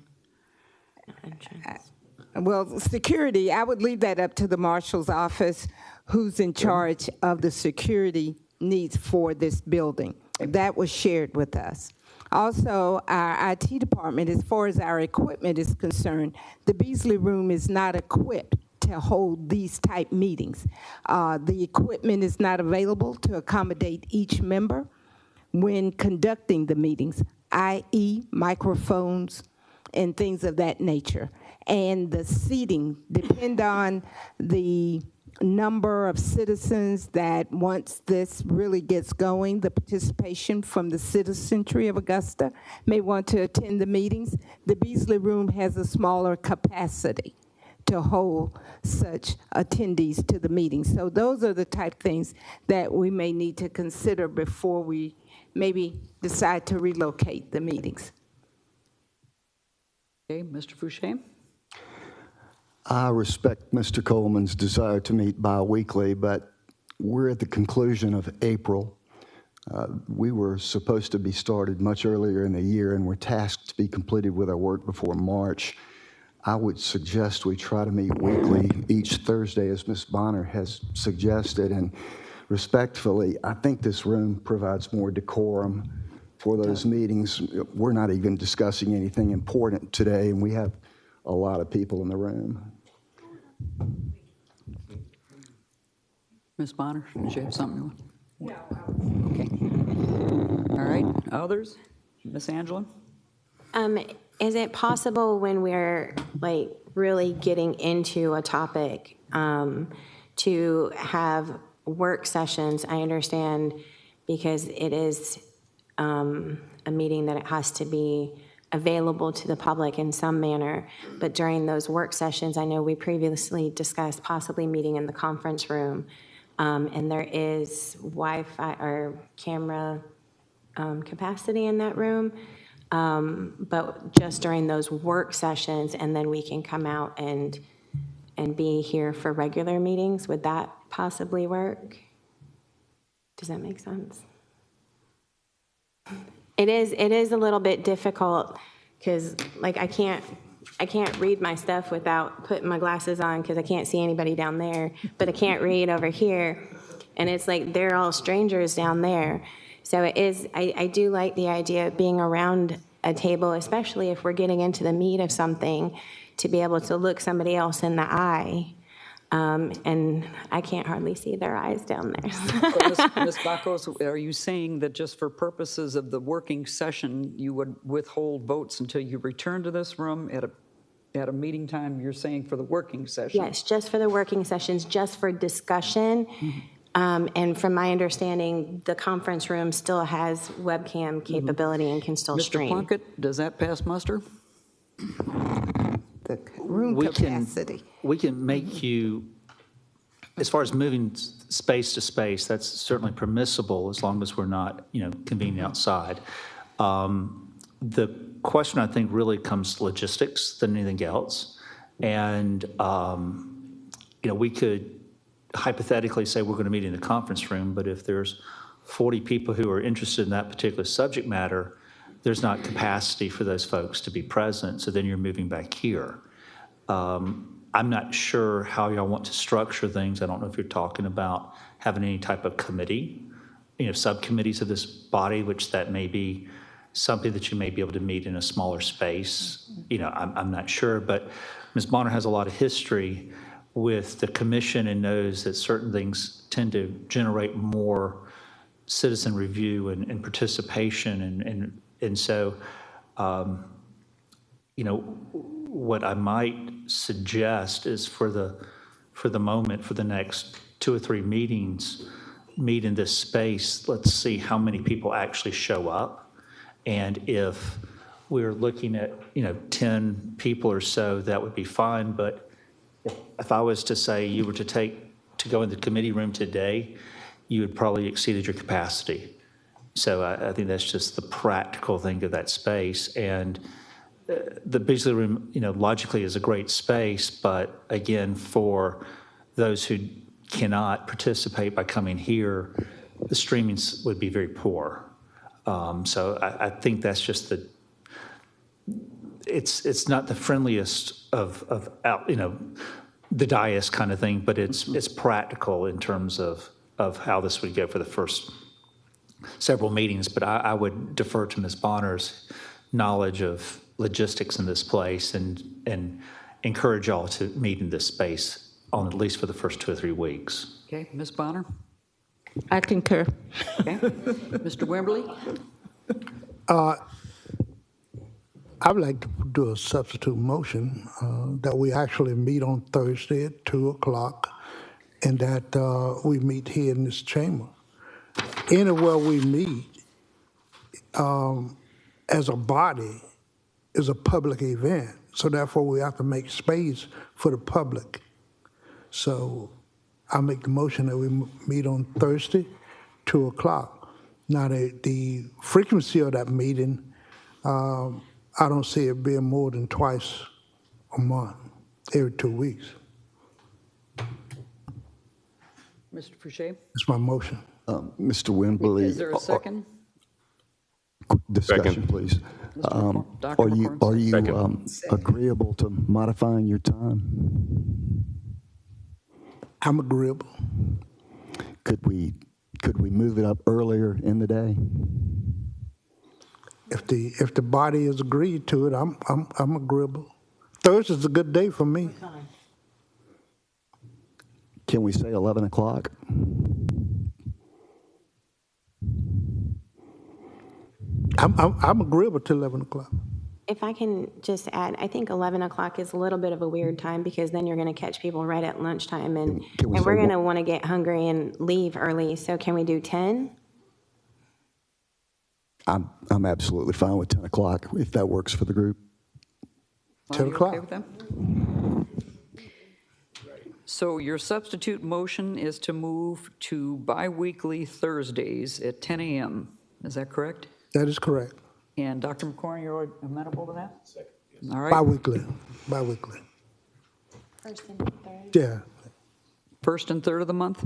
Well, security, I would leave that up to the marshal's office, who's in charge of the security needs for this building. That was shared with us. Also, our IT department, as far as our equipment is concerned, the Beasley Room is not equipped to hold these type meetings. The equipment is not available to accommodate each member when conducting the meetings, i.e. microphones and things of that nature. And the seating depend on the number of citizens that once this really gets going, the participation from the citizenry of Augusta may want to attend the meetings. The Beasley Room has a smaller capacity to hold such attendees to the meetings. So those are the type things that we may need to consider before we maybe decide to relocate the meetings. Okay, Mr. Fouché? I respect Mr. Coleman's desire to meet bi-weekly, but we're at the conclusion of April. We were supposed to be started much earlier in the year, and we're tasked to be completed with our work before March. I would suggest we try to meet weekly each Thursday, as Ms. Bonner has suggested, and respectfully, I think this room provides more decorum for those meetings. We're not even discussing anything important today, and we have a lot of people in the room. Ms. Bonner, did you have something? No. Okay. All right, others? Ms. Angela? Is it possible when we're like really getting into a topic to have work sessions? I understand because it is a meeting that it has to be available to the public in some manner. But during those work sessions, I know we previously discussed possibly meeting in the conference room. And there is Wi-Fi or camera capacity in that room. But just during those work sessions, and then we can come out and be here for regular meetings. Would that possibly work? Does that make sense? It is a little bit difficult because like I can't read my stuff without putting my glasses on because I can't see anybody down there, but I can't read over here. And it's like they're all strangers down there. So it is, I do like the idea of being around a table, especially if we're getting into the meat of something, to be able to look somebody else in the eye. And I can't hardly see their eyes down there. Ms. Bacos, are you saying that just for purposes of the working session, you would withhold votes until you return to this room at a meeting time? You're saying for the working session? Yes, just for the working sessions, just for discussion. And from my understanding, the conference room still has webcam capability and can still stream. Mr. Plunkett, does that pass muster? The room capacity. We can make you, as far as moving space to space, that's certainly permissible as long as we're not, convening outside. The question, I think, really comes to logistics than anything else. And, we could hypothetically say we're going to meet in the conference room, but if there's 40 people who are interested in that particular subject matter, there's not capacity for those folks to be present, so then you're moving back here. I'm not sure how y'all want to structure things. I don't know if you're talking about having any type of committee, subcommittees of this body, which that may be something that you may be able to meet in a smaller space. I'm not sure, but Ms. Bonner has a lot of history with the commission and knows that certain things tend to generate more citizen review and participation. And so, what I might suggest is for the moment, for the next 2 or 3 meetings, meet in this space. Let's see how many people actually show up. And if we're looking at, 10 people or so, that would be fine. But if I was to say you were to go in the committee room today, you would probably exceeded your capacity. So I think that's just the practical thing of that space. And the Beasley Room, logically is a great space, but again, for those who cannot participate by coming here, the streamings would be very poor. So I think that's just it's not the friendliest of out, the dais kind of thing, but it's practical in terms of how this would go for the first several meetings. But I would defer to Ms. Bonner's knowledge of logistics in this place and encourage y'all to meet in this space on at least for the first 2 or 3 weeks. Okay, Ms. Bonner? I concur. Okay. Mr. Wembley? I would like to do a substitute motion that we actually meet on Thursday at 2 o'clock and that we meet here in this chamber. Anywhere we meet as a body is a public event, so therefore we have to make space for the public. So I make the motion that we meet on Thursday, 2 o'clock. Now, the frequency of that meeting, I don't see it being more than twice a month, every 2 weeks. Mr. Fouché? That's my motion. Mr. Wembley. Is there a second? Discussion, Second. please. Dr. McCorn? Are you Second. agreeable to modifying your time? I'm agreeable. Could we move it up earlier in the day? If the body is agreed to it, I'm agreeable. Thursday's a good day for me. Can we say 11 o'clock? I'm agreeable to 11 o'clock. If I can just add, I think 11 o'clock is a little bit of a weird time because then you're going to catch people right at lunchtime and Can we we're say going to one- want to get hungry and leave early. So can we do 10? I'm absolutely fine with 10 o'clock if that works for the group. Are 10 you o'clock. okay with that? So your substitute motion is to move to biweekly Thursdays at 10 a.m. Is that correct? That is correct. And Dr. McCorn, you're amenable to that? All right. Biweekly. First and third. Yeah, First and third of the month?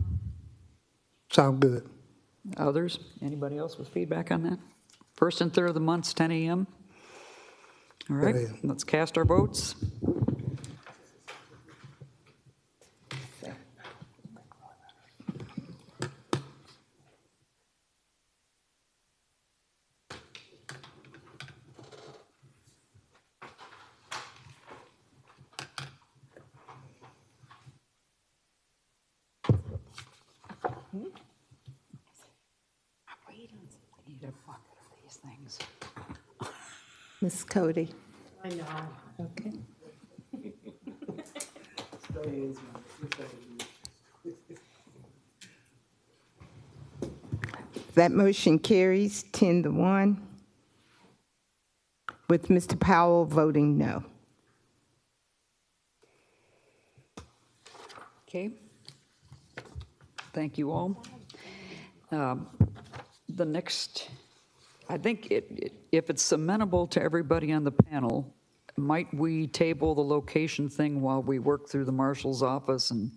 sound good. Others? Anybody else with feedback on that? First and third of the month's 10 a.m.? All right, 10 a.m. let's cast our votes. Need a bucket of these things. Ms. Cody. I know. Okay. That motion carries 10-1, with Mr. Powell voting no. Okay. Thank you all. The next, I think if it's amenable to everybody on the panel, might we table the location thing while we work through the marshal's office and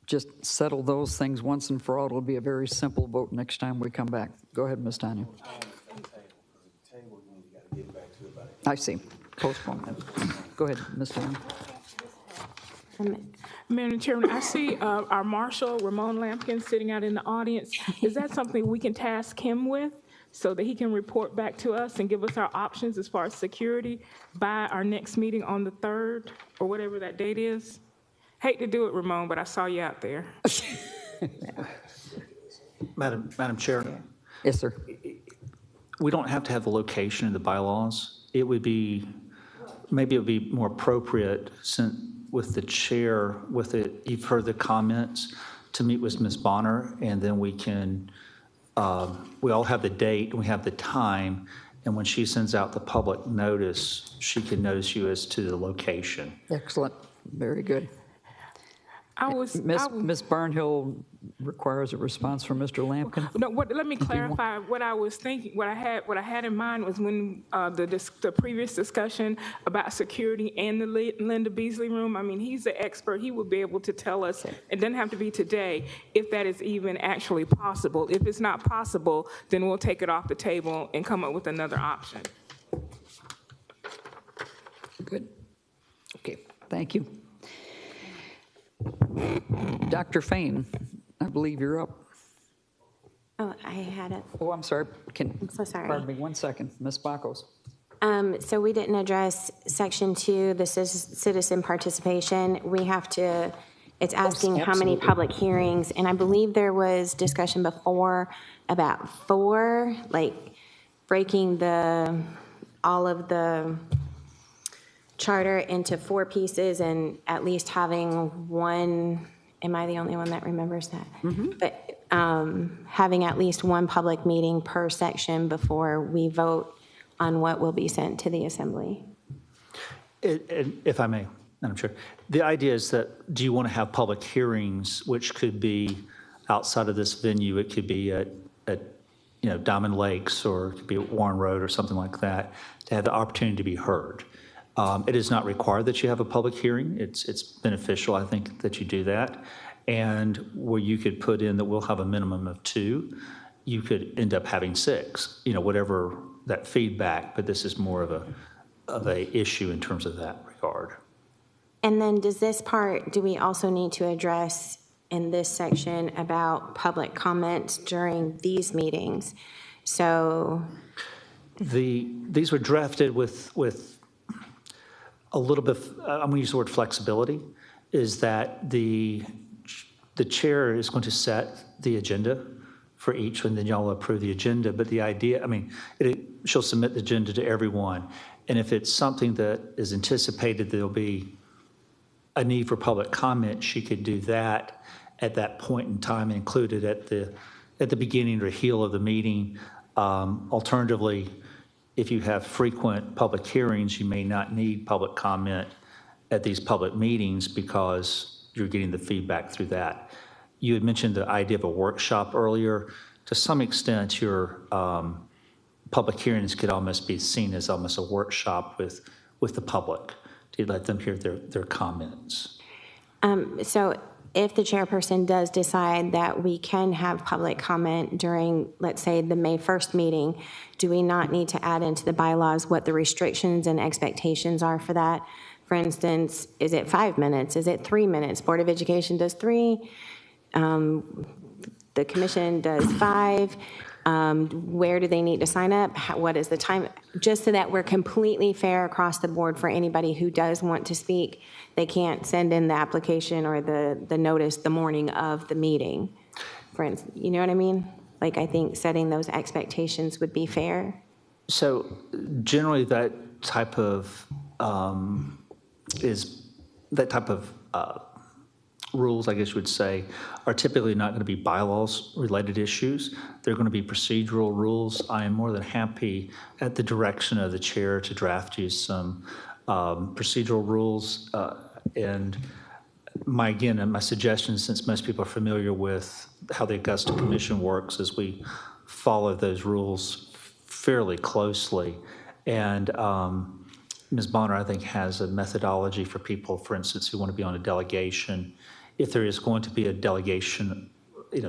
just settle those things once and for all? It'll be a very simple vote next time we come back. Go ahead, Ms. Tanya. I see. Postpone. Go ahead, Ms. Tanya. Madam Chairman, I see our marshal, Ramon Lampkin, sitting out in the audience. Is that something we can task him with so that he can report back to us and give us our options as far as security by our next meeting on the 3rd or whatever that date is? Hate to do it, Ramon, but I saw you out there. Madam Chair, Yes, sir. we don't have to have the location in the bylaws. It would be, maybe it would be more appropriate with the chair, you've heard the comments, to meet with Ms. Bonner, and then we can, we all have the date, and we have the time, and when she sends out the public notice, she can notice you as to the location. Excellent. Very good. Ms. Barnhill requires a response from Mr. Lampkin. No, let me clarify what I was thinking. What I had in mind was when the previous discussion about security and the Linda Beasley room. I mean, he's the expert. He would be able to tell us. It doesn't have to be today if that is even actually possible. If it's not possible, then we'll take it off the table and come up with another option. Good. Okay, thank you. Dr. Fain, I believe you're up. Oh, I had it. Oh, I'm sorry. I'm so sorry. Pardon me, 1 second. Ms. Bacos. So we didn't address section 2, the citizen participation. We have to, it's asking how many public hearings, and I believe there was discussion before about 4, like breaking all of the charter into 4 pieces and at least having one. Am I the only one that remembers that? Mm-hmm. But having at least one public meeting per section before we vote on what will be sent to the assembly. If I may, Madam Chair, the idea is that, do you want to have public hearings, which could be outside of this venue? It could be at Diamond Lakes, or it could be at Warren Road or something like that, to have the opportunity to be heard. It is not required that you have a public hearing. It's beneficial, I think, that you do that. And where you could put in that we'll have a minimum of 2, you could end up having 6, whatever that feedback, but this is more of a issue in terms of that regard. And then do we also need to address in this section about public comments during these meetings? So these were drafted with a little bit, I'm going to use the word flexibility, is that the chair is going to set the agenda for each, and then y'all approve the agenda. But the idea, she'll submit the agenda to everyone. And if it's something that is anticipated there'll be a need for public comment, she could do that at that point in time, included at the beginning or heel of the meeting. Alternatively, if you have frequent public hearings, you may not need public comment at these public meetings because you're getting the feedback through that. You had mentioned the idea of a workshop earlier. To some extent, your public hearings could almost be seen as almost a workshop with the public to let them hear their comments. So if the chairperson does decide that we can have public comment during, let's say, the May 1st meeting, do we not need to add into the bylaws what the restrictions and expectations are for that? For instance, is it 5 minutes? Is it 3 minutes? Board of Education does 3. The commission does 5. Where do they need to sign up? What is the time? Just so that we're completely fair across the board for anybody who does want to speak. They can't send in the application or the notice the morning of the meeting. For instance, you know what I mean? Like, I think setting those expectations would be fair. So generally that type of rules, I guess you would say, are typically not going to be bylaws related issues. They're going to be procedural rules. I am more than happy at the direction of the chair to draft you some procedural rules. And my suggestion, since most people are familiar with how the Augusta Commission works, is we follow those rules fairly closely. And Ms. Bonner, I think, has a methodology for people, for instance, who want to be on a delegation. If there is going to be a delegation,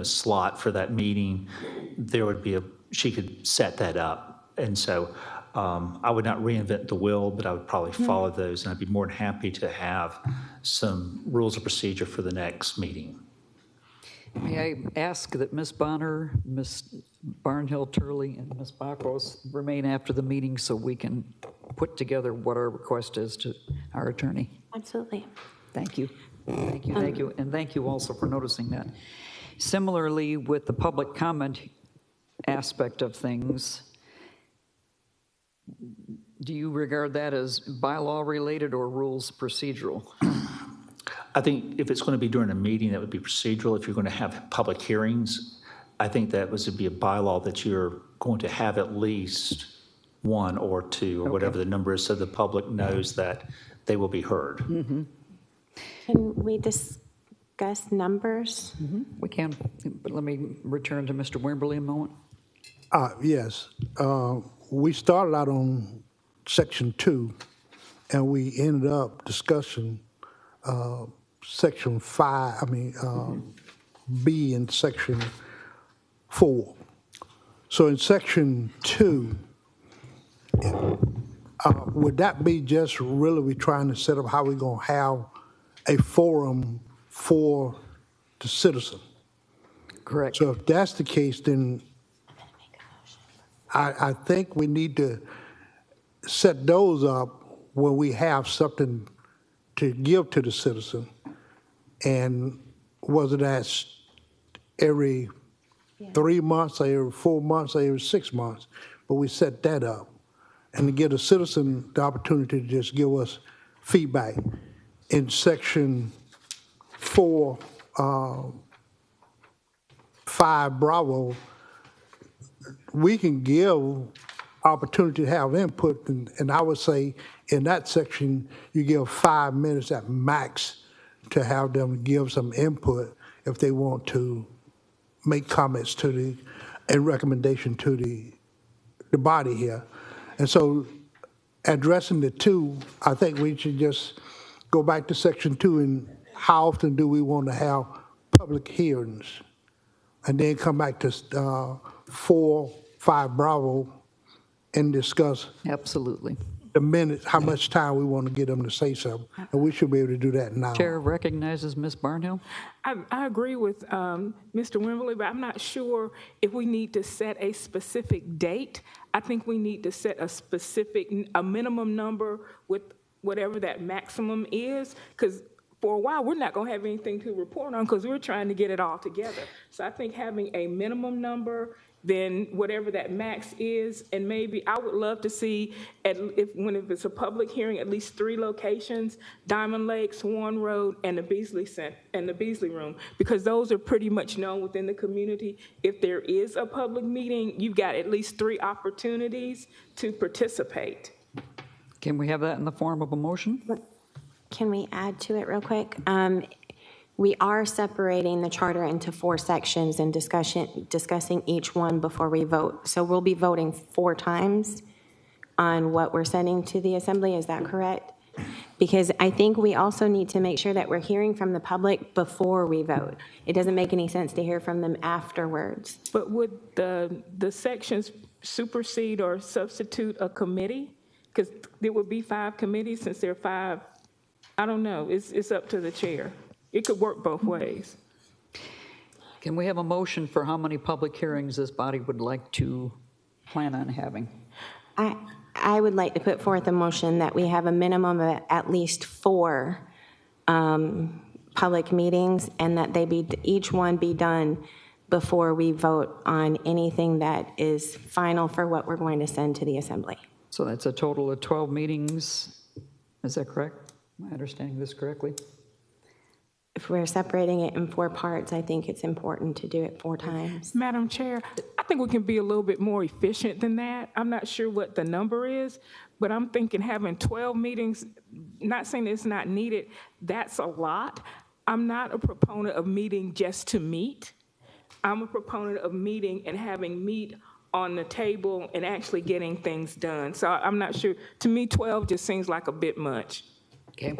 slot for that meeting, there would be she could set that up. And so I would not reinvent the wheel, but I would probably follow those, and I'd be more than happy to have some rules of procedure for the next meeting. May I ask that Ms. Bonner, Ms. Barnhill-Turley, and Ms. Bacos remain after the meeting so we can put together what our request is to our attorney? Absolutely. Thank you. Thank you, thank you, and thank you also for noticing that. Similarly, with the public comment aspect of things, do you regard that as bylaw related or rules procedural? I think if it's going to be during a meeting, that would be procedural. If you're going to have public hearings, I think that would be a bylaw that you're going to have at least 1 or 2 or whatever the number is, so the public knows that they will be heard. Can we discuss numbers? We can, but let me return to Mr. Wimberly a moment. Yes, we started out on section 2, and we ended up discussing section 5, B in section 4. So in section 2, would that be just really we trying to set up how we're going to have a forum for the citizen? Correct. So if that's the case, then I think we need to set those up when we have something to give to the citizen. And whether that's every 3 months, or every 4 months, or every 6 months, but we set that up. And to give the citizen the opportunity to just give us feedback. In section 4, 5 Bravo, we can give opportunity to have input, and I would say in that section, you give 5 minutes at max to have them give some input if they want to make comments to and recommendation to the body here. And so addressing the 2, I think we should just go back to section 2 and how often do we want to have public hearings? And then come back to 4, 5 Bravo and discuss Absolutely. the minutes, how much time we want to get them to say something. And we should be able to do that now. Chair recognizes Ms. Barnhill. I agree with Mr. Wimberly, but I'm not sure if we need to set a specific date. I think we need to set a minimum number with whatever that maximum is, because for a while, we're not going to have anything to report on because we're trying to get it all together. So I think having a minimum number, then whatever that max is, and maybe I would love to see, if it's a public hearing, at least 3 locations: Diamond Lake, Swan Road, and the Beasley Room, because those are pretty much known within the community. If there is a public meeting, you've got at least 3 opportunities to participate. Can we have that in the form of a motion? Can we add to it real quick? We are separating the charter into 4 sections and discussing each one before we vote. So we'll be voting 4 times on what we're sending to the assembly, is that correct? Because I think we also need to make sure that we're hearing from the public before we vote. It doesn't make any sense to hear from them afterwards. But would the sections supersede or substitute a committee? Because there would be 5 committees since there are 5. I don't know. It's up to the chair. It could work both ways. Can we have a motion for how many public hearings this body would like to plan on having? I would like to put forth a motion that we have a minimum of at least 4 public meetings, and that each one be done before we vote on anything that is final for what we're going to send to the assembly. So that's a total of 12 meetings. Is that correct? Am I understanding this correctly? If we're separating it in 4 parts, I think it's important to do it 4 times. Madam Chair, I think we can be a little bit more efficient than that. I'm not sure what the number is, but I'm thinking having 12 meetings, not saying it's not needed, that's a lot. I'm not a proponent of meeting just to meet. I'm a proponent of meeting and having meat on the table and actually getting things done. So I'm not sure. To me, 12 just seems like a bit much. Okay.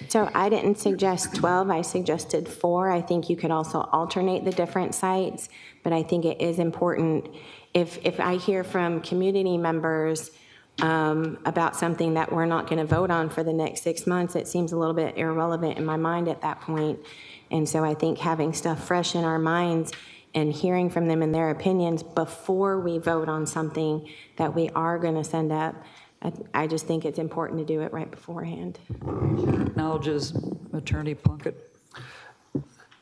So I didn't suggest 12, I suggested 4. I think you could also alternate the different sites, but I think it is important, if I hear from community members about something that we're not going to vote on for the next 6 months, it seems a little bit irrelevant in my mind at that point. And so I think having stuff fresh in our minds and hearing from them and their opinions before we vote on something that we are going to send up, I just think it's important to do it right beforehand. Acknowledges Attorney Plunkett.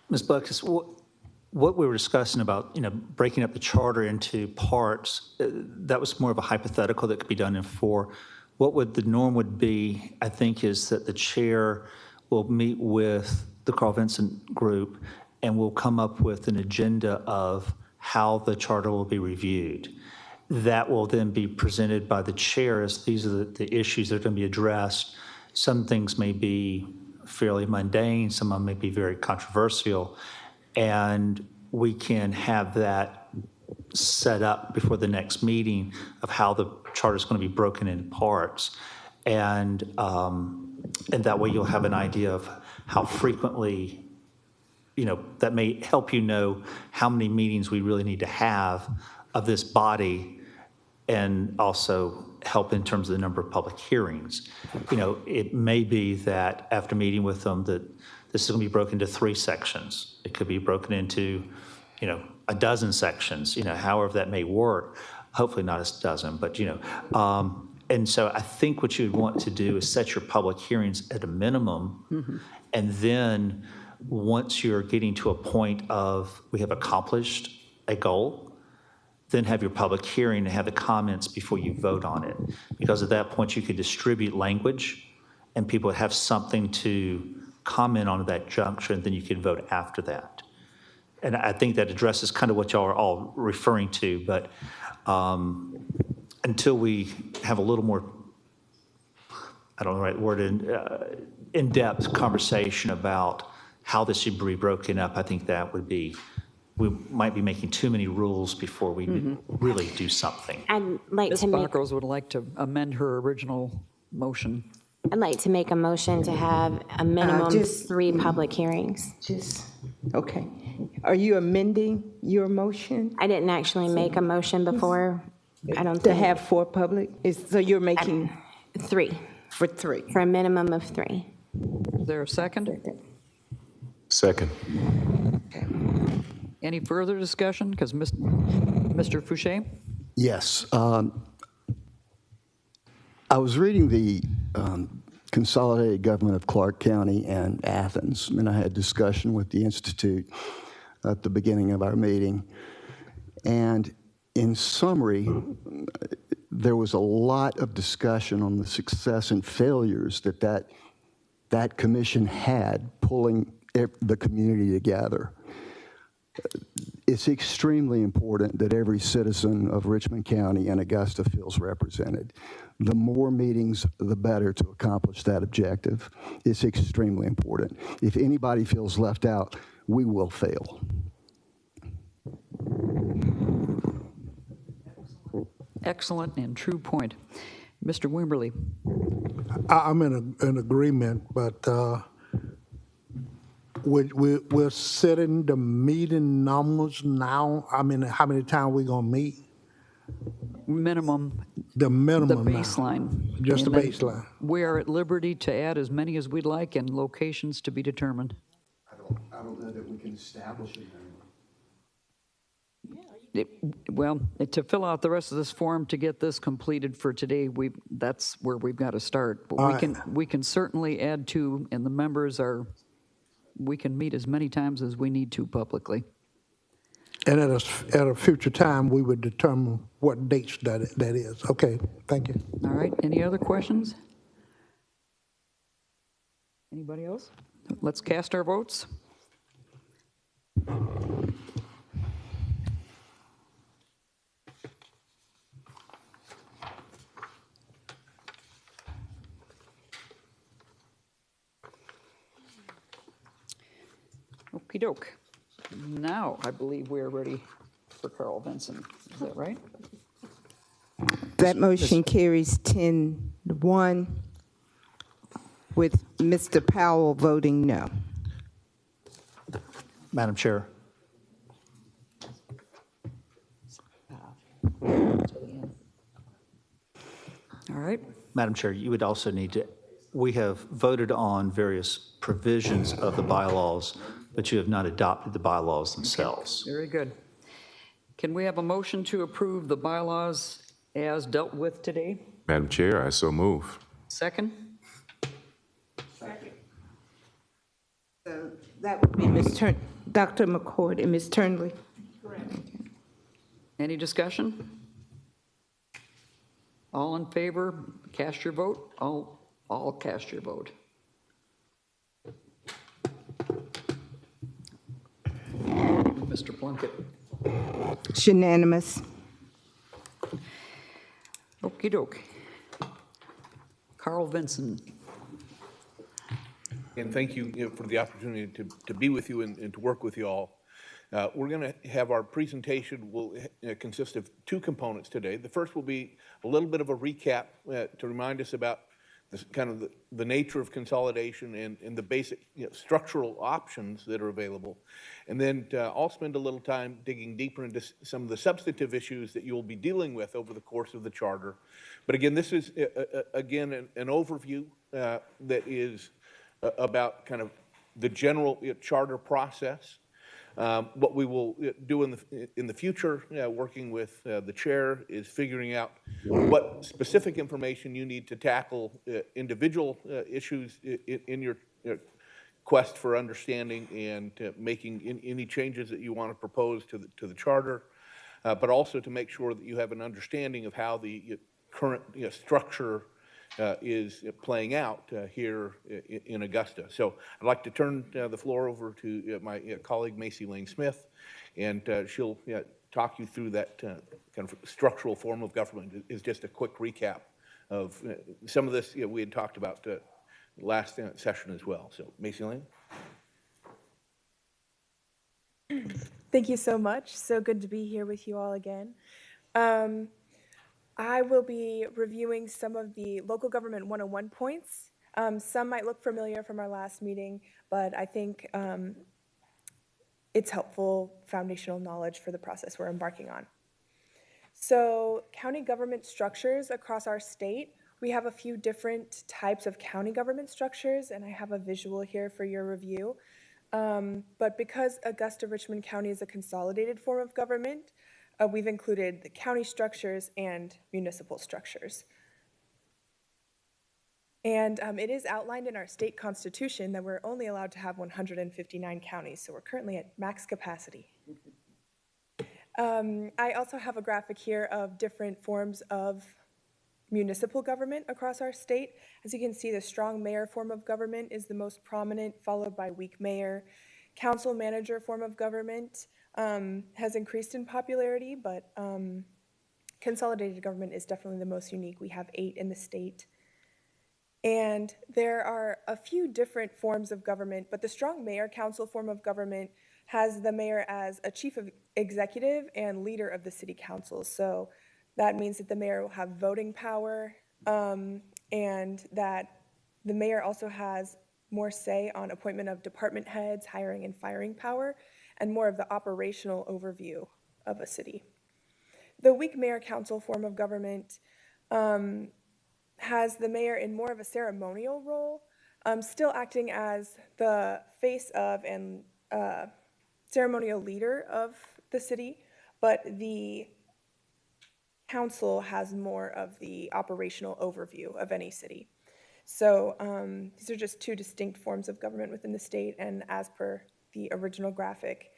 Ms. Buckus, what we were discussing about, breaking up the charter into parts, that was more of a hypothetical that could be done in 4. What the norm would be, I think, is that the chair will meet with the Carl Vincent group and will come up with an agenda of how the charter will be reviewed. That will then be presented by the chair as these are the issues that are going to be addressed. Some things may be fairly mundane, some of them may be very controversial, and we can have that set up before the next meeting of how the charter is going to be broken into parts. And that way you'll have an idea of how frequently, that may help you know how many meetings we really need to have of this body, and also help in terms of the number of public hearings. It may be that after meeting with them that this is going to be broken into 3 sections. It could be broken into, a dozen sections, however that may work. Hopefully not a dozen, but, and so I think what you'd want to do is set your public hearings at a minimum. And then once you're getting to a point of we have accomplished a goal, then have your public hearing and have the comments before you vote on it. Because at that point, you could distribute language and people would have something to comment on at that juncture, and then you could vote after that. And I think that addresses kind of what y'all are all referring to, but until we have a little more, I don't know the right word, in-depth conversation about how this should be broken up, I think that would be, we might be making too many rules before we really do something. I'd like Ms. to make, Bachros would like to amend her original motion. I'd like to make a motion to have a minimum of just- 3 public hearings. Okay. Are you amending your motion I didn't actually make a motion before, I don't to think. have 4 public? So you're making 3, for 3? for a minimum of 3. Is there a second? Second. Any further discussion? Because Mr. Fouché? Yes. I was reading the Consolidated Government of Clark County and Athens, and I had discussion with the Institute at the beginning of our meeting. And in summary, there was a lot of discussion on the success and failures that commission had pulling the community together. It's extremely important that every citizen of Richmond County and Augusta feels represented. The more meetings, the better to accomplish that objective. It's extremely important. If anybody feels left out, we will fail. Excellent and true point. Mr. Wimberly? I'm in agreement, but we're setting the meeting numbers now. I mean, how many times we gonna meet? Minimum, The minimum the now. baseline. Just the And then baseline. We are at liberty to add as many as we'd like and locations to be determined. I don't know that we can establish it. Well, to fill out the rest of this form to get this completed for today, that's where we've got to start. But we can certainly add to, and the members we can meet as many times as we need to publicly. And at a future time, we would determine what dates that is. Okay, thank you. All right, any other questions? Anybody else? Let's cast our votes. Okey doke. Now, I believe we're ready for Carl Vinson. Is that right? That motion carries 10-1 with Mr. Powell voting no. Madam Chair. All right. Madam Chair, you would also need to, we have voted on various provisions of the bylaws, but you have not adopted the bylaws themselves. Very good. Can we have a motion to approve the bylaws as dealt with today? Madam Chair, I so move. Second? So that would be Dr. McCord and Ms. Turnley. Any discussion? All in favor, cast your vote. All cast your vote. Mr. Plunkett. It's unanimous. Okey doke. Carl Vinson. And thank you, for the opportunity to be with you and to work with you all. We're going to have our presentation will consist of two components today. The first will be a little bit of a recap to remind us about the nature of consolidation and the basic structural options that are available. And then I'll spend a little time digging deeper into some of the substantive issues that you'll be dealing with over the course of the charter. But again, this is, again, an overview that is about kind of the general charter process. What we will do in the future, working with the chair, is figuring out what specific information you need to tackle individual issues in your quest for understanding and making any changes that you want to propose to the charter, but also to make sure that you have an understanding of how the current structure is playing out here in Augusta. So I'd like to turn the floor over to my colleague Macy Lane Smith, and she'll talk you through that kind of structural form of government. Is just a quick recap of some of this we had talked about last session as well. So Macy Lane. Thank you so much. So good to be here with you all again. I will be reviewing some of the local government 101 points. Some might look familiar from our last meeting, but I think it's helpful foundational knowledge for the process we're embarking on. So county government structures across our state, we have a few different types of county government structures, and I have a visual here for your review. But because Augusta-Richmond County is a consolidated form of government, we've included the county structures and municipal structures. And it is outlined in our state constitution that we're only allowed to have 159 counties, so we're currently at max capacity. I also have a graphic here of different forms of municipal government across our state. As you can see, the strong mayor form of government is the most prominent, followed by weak mayor. Council manager form of government has increased in popularity, but consolidated government is definitely the most unique. We have 8 in the state. And there are a few different forms of government, but the strong mayor council form of government has the mayor as a chief of executive and leader of the city council. So that means that the mayor will have voting power, and that the mayor also has more say on appointment of department heads, hiring and firing power, and more of the operational overview of a city. The weak mayor council form of government has the mayor in more of a ceremonial role, still acting as the face of and ceremonial leader of the city, but the council has more of the operational overview of any city. So these are just 2 distinct forms of government within the state, and as per the original graphic,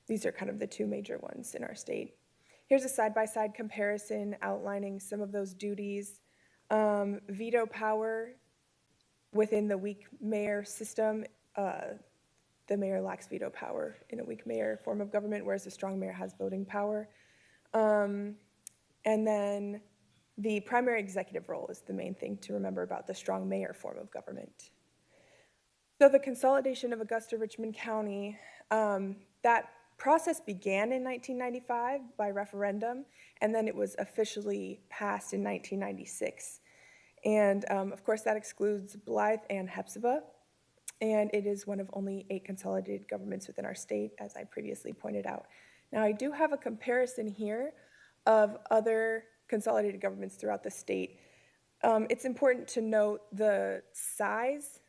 these are kind of the 2 major ones in our state. Here's a side-by-side comparison outlining some of those duties. Veto power within the weak mayor system, the mayor lacks veto power in a weak mayor form of government, whereas the strong mayor has voting power. And then the primary executive role is the main thing to remember about the strong mayor form of government. So the consolidation of Augusta-Richmond County, that process began in 1995 by referendum, and then it was officially passed in 1996. And of course that excludes Blythe and Hepzibah, and it is one of only 8 consolidated governments within our state, as I previously pointed out. Now I do have a comparison here of other consolidated governments throughout the state. It's important to note the size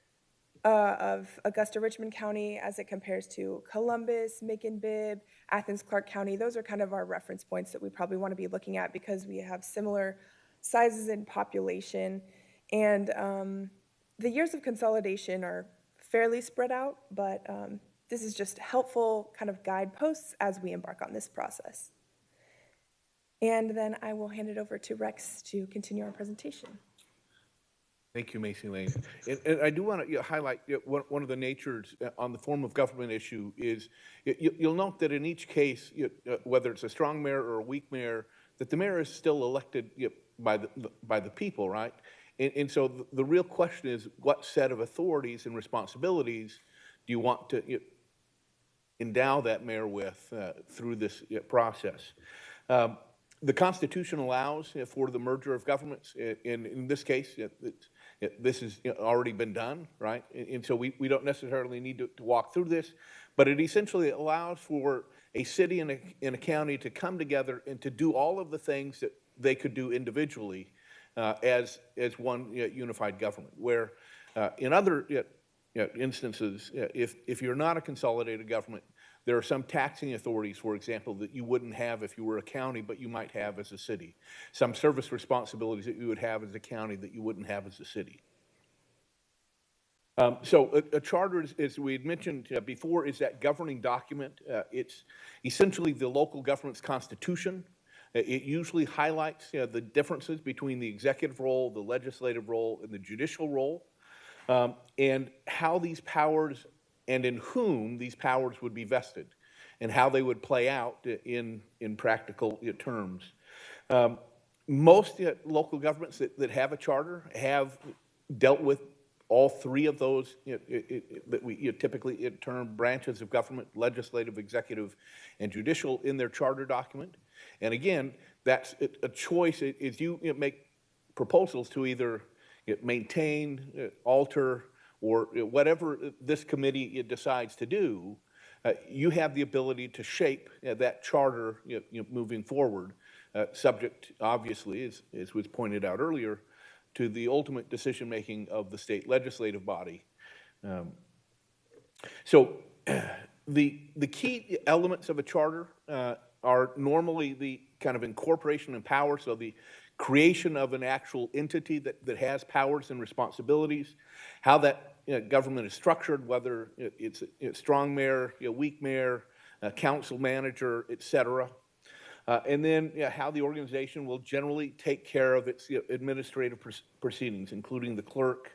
of Augusta-Richmond County as it compares to Columbus, Macon-Bibb, Athens-Clarke County. Those are kind of our reference points that we probably want to be looking at because we have similar sizes in population. And the years of consolidation are fairly spread out, but this is just helpful kind of guideposts as we embark on this process. And then I will hand it over to Rex to continue our presentation. Thank you, Macy Lane. And I do want to highlight one of the natures on the form of government issue is you'll note that in each case, whether it's a strong mayor or a weak mayor, that the mayor is still elected by the people, right? And so the real question is, what set of authorities and responsibilities do you want to endow that mayor with through this process? The Constitution allows for the merger of governments. In this case, this has already been done, right? And so we don't necessarily need to walk through this, but it essentially allows for a city and a county to come together and to do all of the things that they could do individually as one unified government. Where in other instances, if you're not a consolidated government, there are some taxing authorities, for example, that you wouldn't have if you were a county, but you might have as a city. Some service responsibilities that you would have as a county that you wouldn't have as a city. So a charter, as we had mentioned before, is that governing document. It's essentially the local government's constitution. It usually highlights the differences between the executive role, the legislative role, and the judicial role, and how these powers and in whom these powers would be vested, and how they would play out in practical terms. Most local governments that have a charter have dealt with all three of those that we typically term branches of government: legislative, executive, and judicial, in their charter document. And again, that's a choice as you make proposals to either maintain, alter, or whatever this committee decides to do. You have the ability to shape that charter moving forward, subject, obviously, as was pointed out earlier, to the ultimate decision-making of the state legislative body. So the key elements of a charter are normally the kind of incorporation and power, so the creation of an actual entity that has powers and responsibilities, how that government is structured, whether it's strong mayor, weak mayor, council manager, et cetera. And then how the organization will generally take care of its administrative proceedings, including the clerk,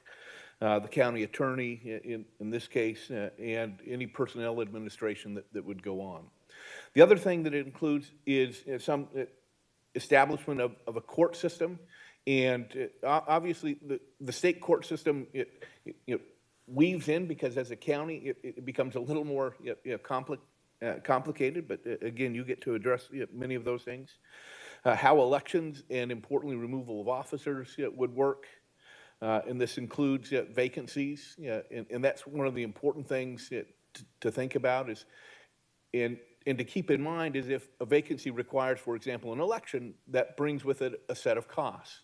the county attorney in this case, and any personnel administration that would go on. The other thing that it includes is some establishment of a court system, and obviously the state court system weaves in, because as a county it becomes a little more complicated, but again, you get to address many of those things. How elections and, importantly, removal of officers would work, and this includes vacancies, and that's one of the important things to think about is, and to keep in mind, is if a vacancy requires, for example, an election, that brings with it a set of costs.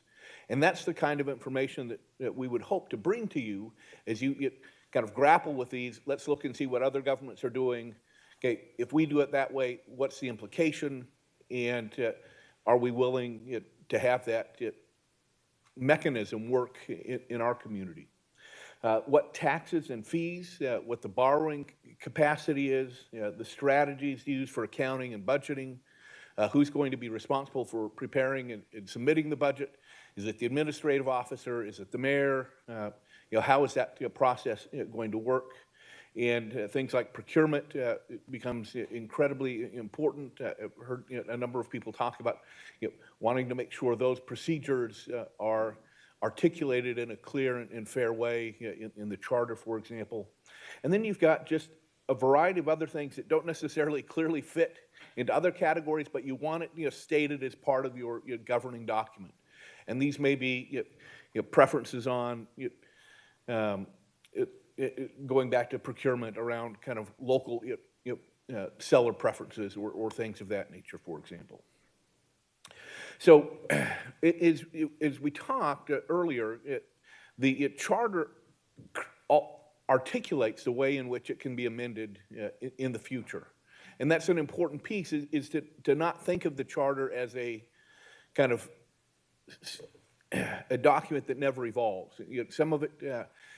And that's the kind of information that we would hope to bring to you as you kind of grapple with these. Let's look and see what other governments are doing. Okay, if we do it that way, what's the implication? And are we willing to have that mechanism work in our community? What taxes and fees, what the borrowing capacity is, the strategies used for accounting and budgeting, who's going to be responsible for preparing and submitting the budget? Is it the administrative officer? Is it the mayor? How is that process going to work? And things like procurement becomes incredibly important. I've heard a number of people talk about wanting to make sure those procedures are articulated in a clear and fair way in the charter, for example. And then you've got just a variety of other things that don't necessarily clearly fit into other categories, but you want it stated as part of your governing document. And these may be preferences on going back to procurement around kind of local seller preferences or things of that nature, for example. So as we talked earlier, the charter articulates the way in which it can be amended in the future. And that's an important piece, is to not think of the charter as a kind of a document that never evolves. Some of it,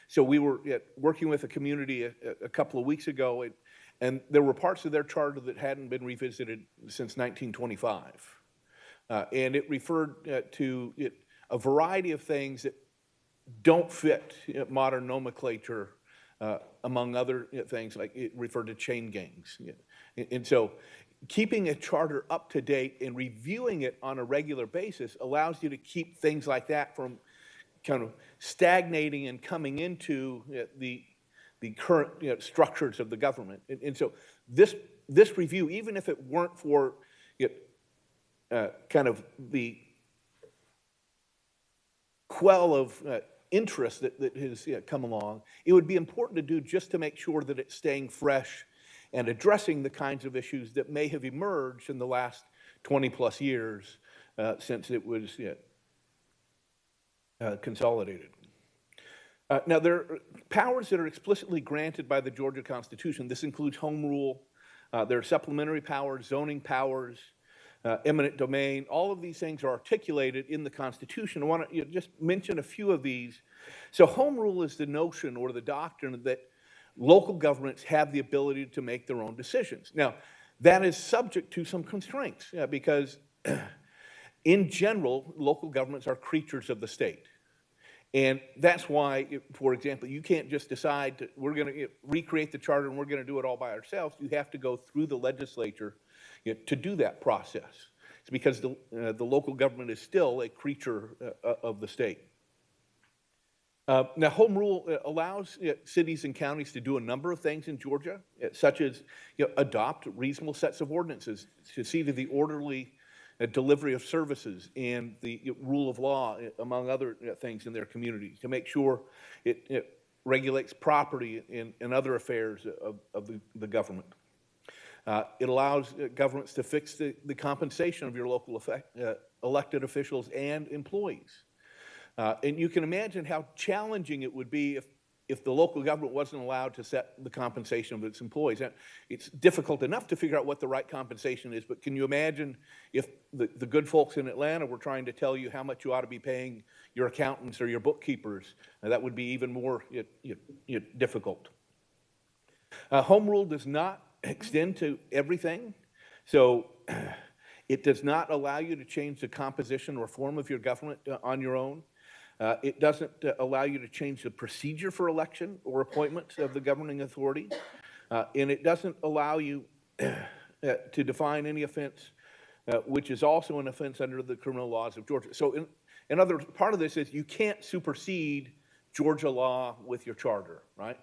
so we were working with a community a couple of weeks ago, and there were parts of their charter that hadn't been revisited since 1925. And it referred to a variety of things that don't fit modern nomenclature, among other things, like it referred to chain gangs. And so keeping a charter up to date and reviewing it on a regular basis allows you to keep things like that from kind of stagnating and coming into the current structures of the government. And so this review, even if it weren't for kind of the quell of interest that has come along, it would be important to do just to make sure that it's staying fresh and addressing the kinds of issues that may have emerged in the last 20 plus years since it was consolidated. Now, there are powers that are explicitly granted by the Georgia Constitution. This includes home rule. There are supplementary powers, zoning powers, eminent domain. All of these things are articulated in the Constitution. I want to just mention a few of these. So home rule is the notion or the doctrine that local governments have the ability to make their own decisions. Now, that is subject to some constraints because in general, local governments are creatures of the state. And that's why, for example, you can't just decide that we're going to recreate the charter and we're going to do it all by ourselves. You have to go through the legislature to do that process. It's because the local government is still a creature of the state. Now, home rule allows cities and counties to do a number of things in Georgia, such as adopt reasonable sets of ordinances to see to the orderly delivery of services and the rule of law, among other things in their communities, to make sure it regulates property and other affairs of the government. It allows governments to fix the compensation of your local elected officials and employees. And you can imagine how challenging it would be if the local government wasn't allowed to set the compensation of its employees. Now, it's difficult enough to figure out what the right compensation is, but can you imagine if the good folks in Atlanta were trying to tell you how much you ought to be paying your accountants or your bookkeepers? That would be even more difficult. Home rule does not extend to everything, so it does not allow you to change the composition or form of your government on your own. It doesn't allow you to change the procedure for election or appointment of the governing authority. And it doesn't allow you to define any offense, which is also an offense under the criminal laws of Georgia. So in other words, part of this is you can't supersede Georgia law with your charter, right?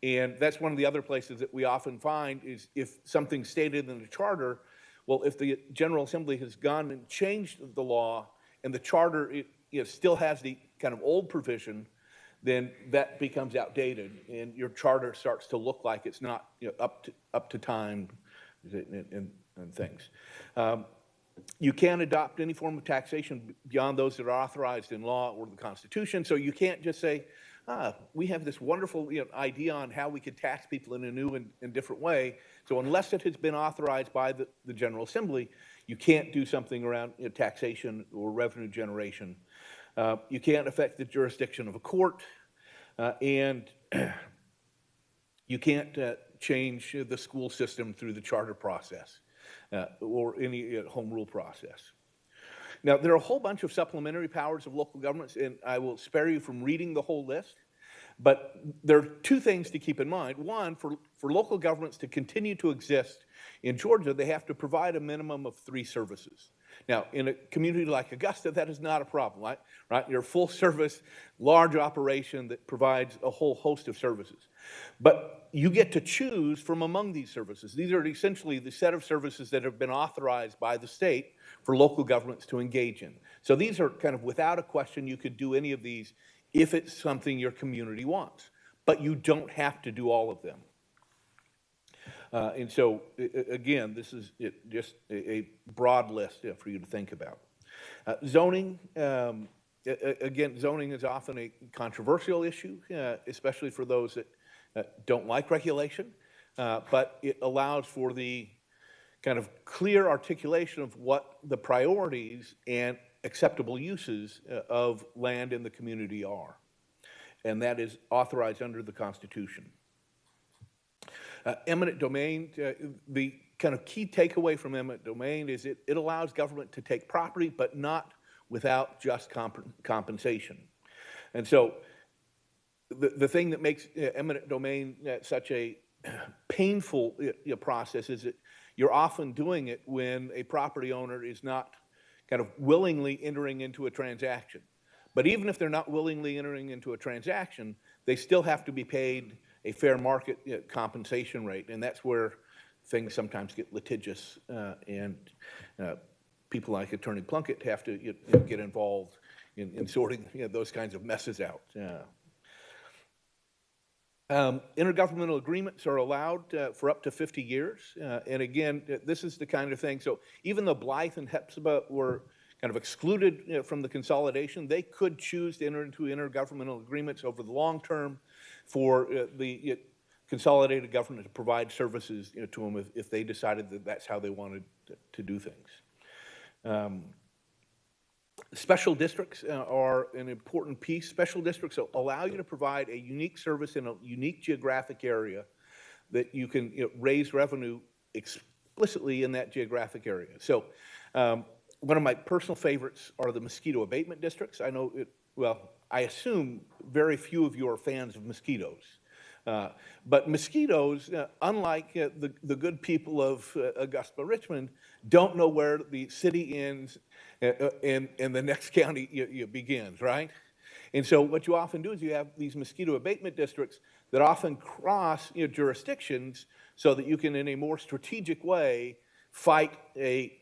And that's one of the other places that we often find is if something's stated in the charter, well, if the General Assembly has gone and changed the law and the charter still has the kind of old provision, then that becomes outdated, and your charter starts to look like it's not up to time and things. You can't adopt any form of taxation beyond those that are authorized in law or the Constitution. So you can't just say, we have this wonderful idea on how we could tax people in a new and different way. So unless it has been authorized by the General Assembly, you can't do something around taxation or revenue generation. You can't affect the jurisdiction of a court, and you can't change the school system through the charter process or any home rule process. Now, there are a whole bunch of supplementary powers of local governments, and I will spare you from reading the whole list, but there are two things to keep in mind. One, for local governments to continue to exist in Georgia, they have to provide a minimum of 3 services. Now, in a community like Augusta, that is not a problem, right? You're a full-service, large operation that provides a whole host of services. But you get to choose from among these services. These are essentially the set of services that have been authorized by the state for local governments to engage in. So these are kind of without a question, you could do any of these if it's something your community wants. But you don't have to do all of them. And so, again, this is just a broad list for you to think about. Zoning, again, zoning is often a controversial issue, especially for those that don't like regulation, but it allows for the kind of clear articulation of what the priorities and acceptable uses of land in the community are. And that is authorized under the Constitution. Eminent domain, the kind of key takeaway from eminent domain is it allows government to take property, but not without just compensation. And so the thing that makes eminent domain such a painful process is that you're often doing it when a property owner is not kind of willingly entering into a transaction. But even if they're not willingly entering into a transaction, they still have to be paid a fair market compensation rate, and that's where things sometimes get litigious, and people like Attorney Plunkett have to get involved in sorting those kinds of messes out. Intergovernmental agreements are allowed for up to 50 years. And again, this is the kind of thing, so even though Blythe and Hepzibah were kind of excluded from the consolidation, they could choose to enter into intergovernmental agreements over the long term for the consolidated government to provide services to them if they decided that that's how they wanted to do things. Special districts are an important piece. Special districts allow you to provide a unique service in a unique geographic area that you can raise revenue explicitly in that geographic area. So one of my personal favorites are the mosquito abatement districts. I know, well, I assume very few of you are fans of mosquitoes. But mosquitoes, unlike the good people of Augusta, Richmond, don't know where the city ends and the next county begins, right? And so what you often do is you have these mosquito abatement districts that often cross jurisdictions so that you can, in a more strategic way, fight a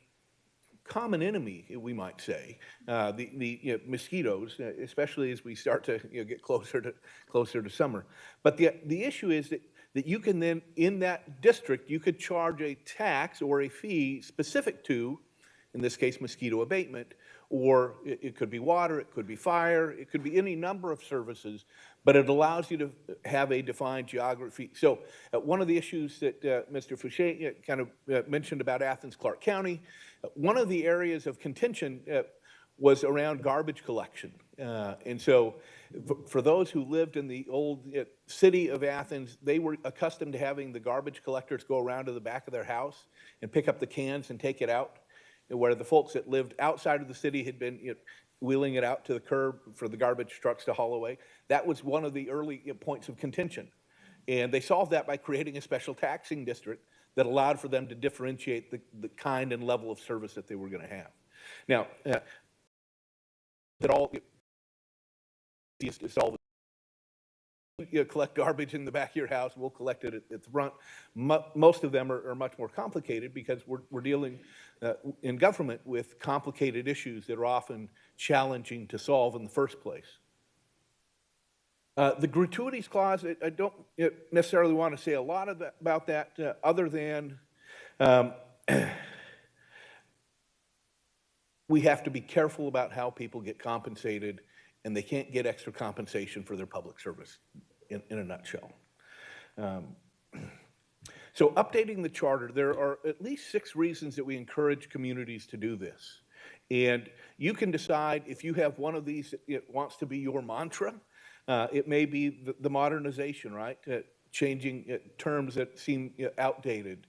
common enemy, we might say, the mosquitoes, especially as we start to get closer to summer. But the issue is that you can then, in that district, you could charge a tax or a fee specific to, in this case, mosquito abatement, or it could be water, it could be fire, it could be any number of services, but it allows you to have a defined geography. So one of the issues that Mr. Fouché kind of mentioned about Athens-Clarke County, one of the areas of contention was around garbage collection. And so for those who lived in the old city of Athens, they were accustomed to having the garbage collectors go around to the back of their house and pick up the cans and take it out, where the folks that lived outside of the city had been wheeling it out to the curb for the garbage trucks to haul away. That was one of the early points of contention. And they solved that by creating a special taxing district that allowed for them to differentiate the kind and level of service that they were going to have. Now, that all is to solve. You collect garbage in the back of your house, we'll collect it at the front. Most of them are much more complicated because we're dealing in government with complicated issues that are often challenging to solve in the first place. The gratuities clause, I don't necessarily want to say a lot about that other than we have to be careful about how people get compensated, and they can't get extra compensation for their public service, in a nutshell. So updating the charter, there are at least 6 reasons that we encourage communities to do this. And you can decide if you have one of these that wants to be your mantra. It may be the modernization, right? Changing terms that seem outdated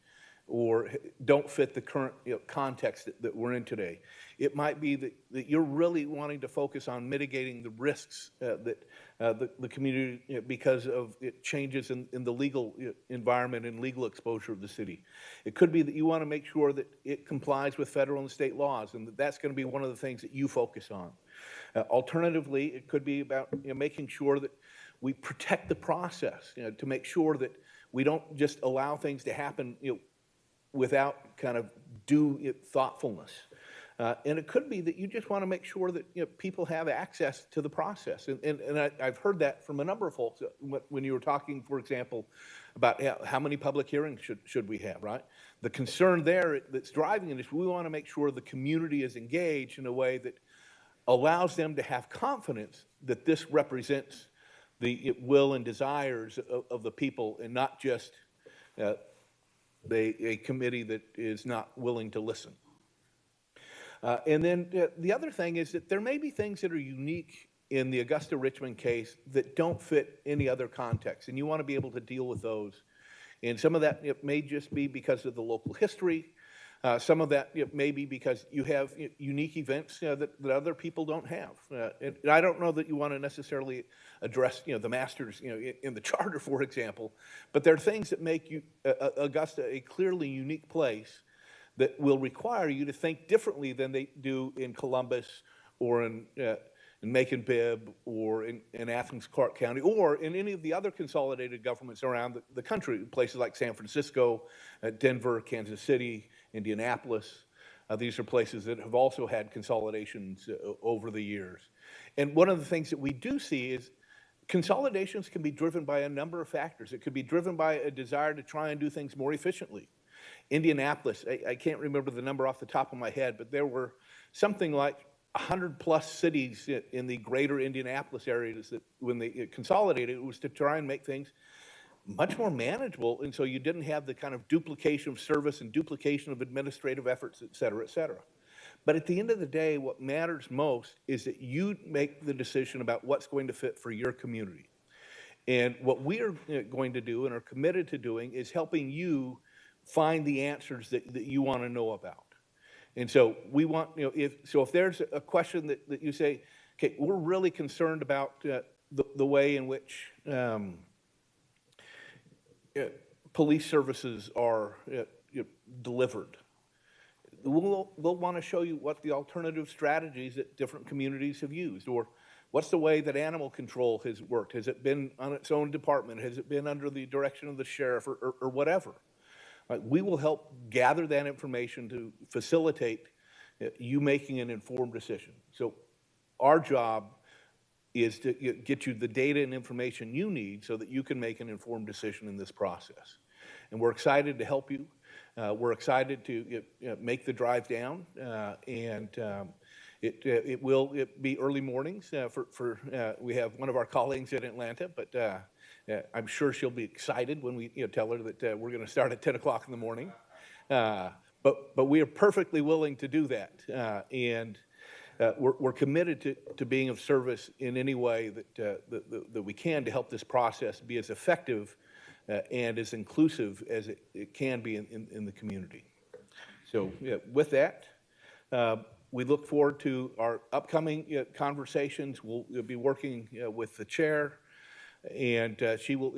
or don't fit the current context that we're in today. It might be that you're really wanting to focus on mitigating the risks that the community, because of changes in the legal environment and legal exposure of the city. It could be that you want to make sure that it complies with federal and state laws, and that's going to be one of the things that you focus on. Alternatively, it could be about making sure that we protect the process, to make sure that we don't just allow things to happen without kind of due thoughtfulness. And it could be that you just want to make sure that people have access to the process. And I've heard that from a number of folks when you were talking, for example, about how many public hearings should we have, right? The concern there that's driving it is we want to make sure the community is engaged in a way that allows them to have confidence that this represents the will and desires of the people, and not just a committee that is not willing to listen. And then the other thing is that there may be things that are unique in the Augusta-Richmond case that don't fit any other context, and you want to be able to deal with those. And some of that may just be because of the local history. Some of that may be because you have unique events that other people don't have. And I don't know that you want to necessarily address the masters in the charter, for example, but there are things that make you Augusta a clearly unique place that will require you to think differently than they do in Columbus or in in Macon-Bibb or in Athens-Clarke County, or in any of the other consolidated governments around the country, places like San Francisco, Denver, Kansas City, Indianapolis. These are places that have also had consolidations over the years. And one of the things that we do see is consolidations can be driven by a number of factors. It could be driven by a desire to try and do things more efficiently. Indianapolis, I can't remember the number off the top of my head, but there were something like 100+ cities in the greater Indianapolis areas that when they consolidated, it was to try and make things much more manageable, and so you didn't have the kind of duplication of service and duplication of administrative efforts, et cetera, et cetera. But at the end of the day, what matters most is that you make the decision about what's going to fit for your community. And what we are going to do and are committed to doing is helping you find the answers that you want to know about. And so we want, if there's a question that you say, okay, we're really concerned about the way in which police services are delivered. We'll want to show you what the alternative strategies that different communities have used, or what's the way that animal control has worked. Has it been on its own department? Has it been under the direction of the sheriff or whatever? We will help gather that information to facilitate you making an informed decision. So our job is to get you the data and information you need so that you can make an informed decision in this process. And we're excited to help you. We're excited to make the drive down, and it will be early mornings we have one of our colleagues in Atlanta, but I'm sure she'll be excited when we tell her that we're going to start at 10 o'clock in the morning. But we are perfectly willing to do that, and we're committed to being of service in any way that we can to help this process be as effective and as inclusive as it can be in the community. So with that, we look forward to our upcoming conversations. We'll be working with the chair, and she will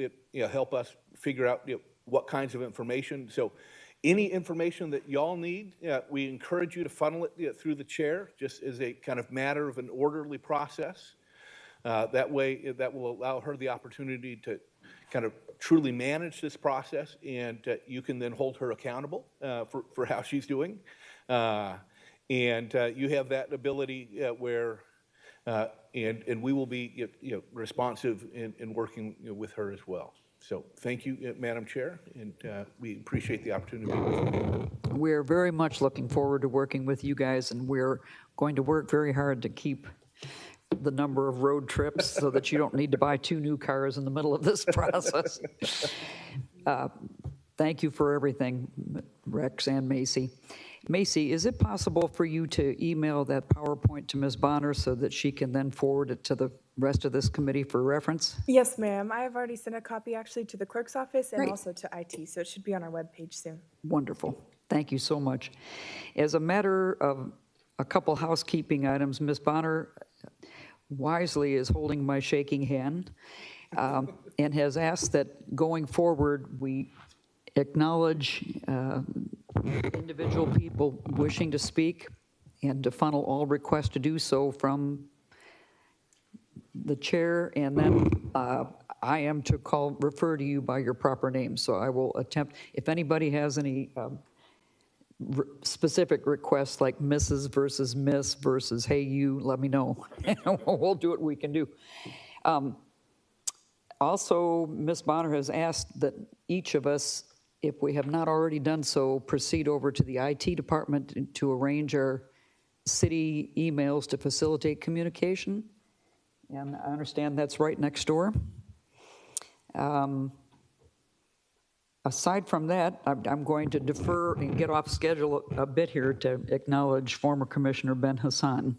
help us figure out what kinds of information. So any information that y'all need, we encourage you to funnel it through the chair, just as a kind of matter of an orderly process. That way, that will allow her the opportunity to kind of truly manage this process, and you can then hold her accountable for how she's doing. And you have that ability where, and we will be responsive in working with her as well. So thank you, Madam Chair, and we appreciate the opportunity to be with you. We're very much looking forward to working with you guys, and we're going to work very hard to keep the number of road trips so that you don't need to buy 2 new cars in the middle of this process. Thank you for everything, Rex and Macy. Macy, is it possible for you to email that PowerPoint to Ms. Bonner so that she can then forward it to the rest of this committee for reference? Yes, ma'am. I have already sent a copy actually to the clerk's office and Great. also to IT, so it should be on our webpage soon. Wonderful. Thank you so much. As a matter of a couple housekeeping items, Ms. Bonner wisely is holding my shaking hand and has asked that going forward, we acknowledge individual people wishing to speak and to funnel all requests to do so from the chair, and then I am to refer to you by your proper name. So I will attempt, if anybody has any specific requests like Mrs. versus Miss versus hey you, let me know. We'll do what we can do. Also, Ms. Bonner has asked that each of us, if we have not already done so, proceed over to the IT department to arrange our city emails to facilitate communication. And I understand that's right next door. Aside from that, I'm going to defer and get off schedule a bit here to acknowledge former Commissioner Ben Hassan.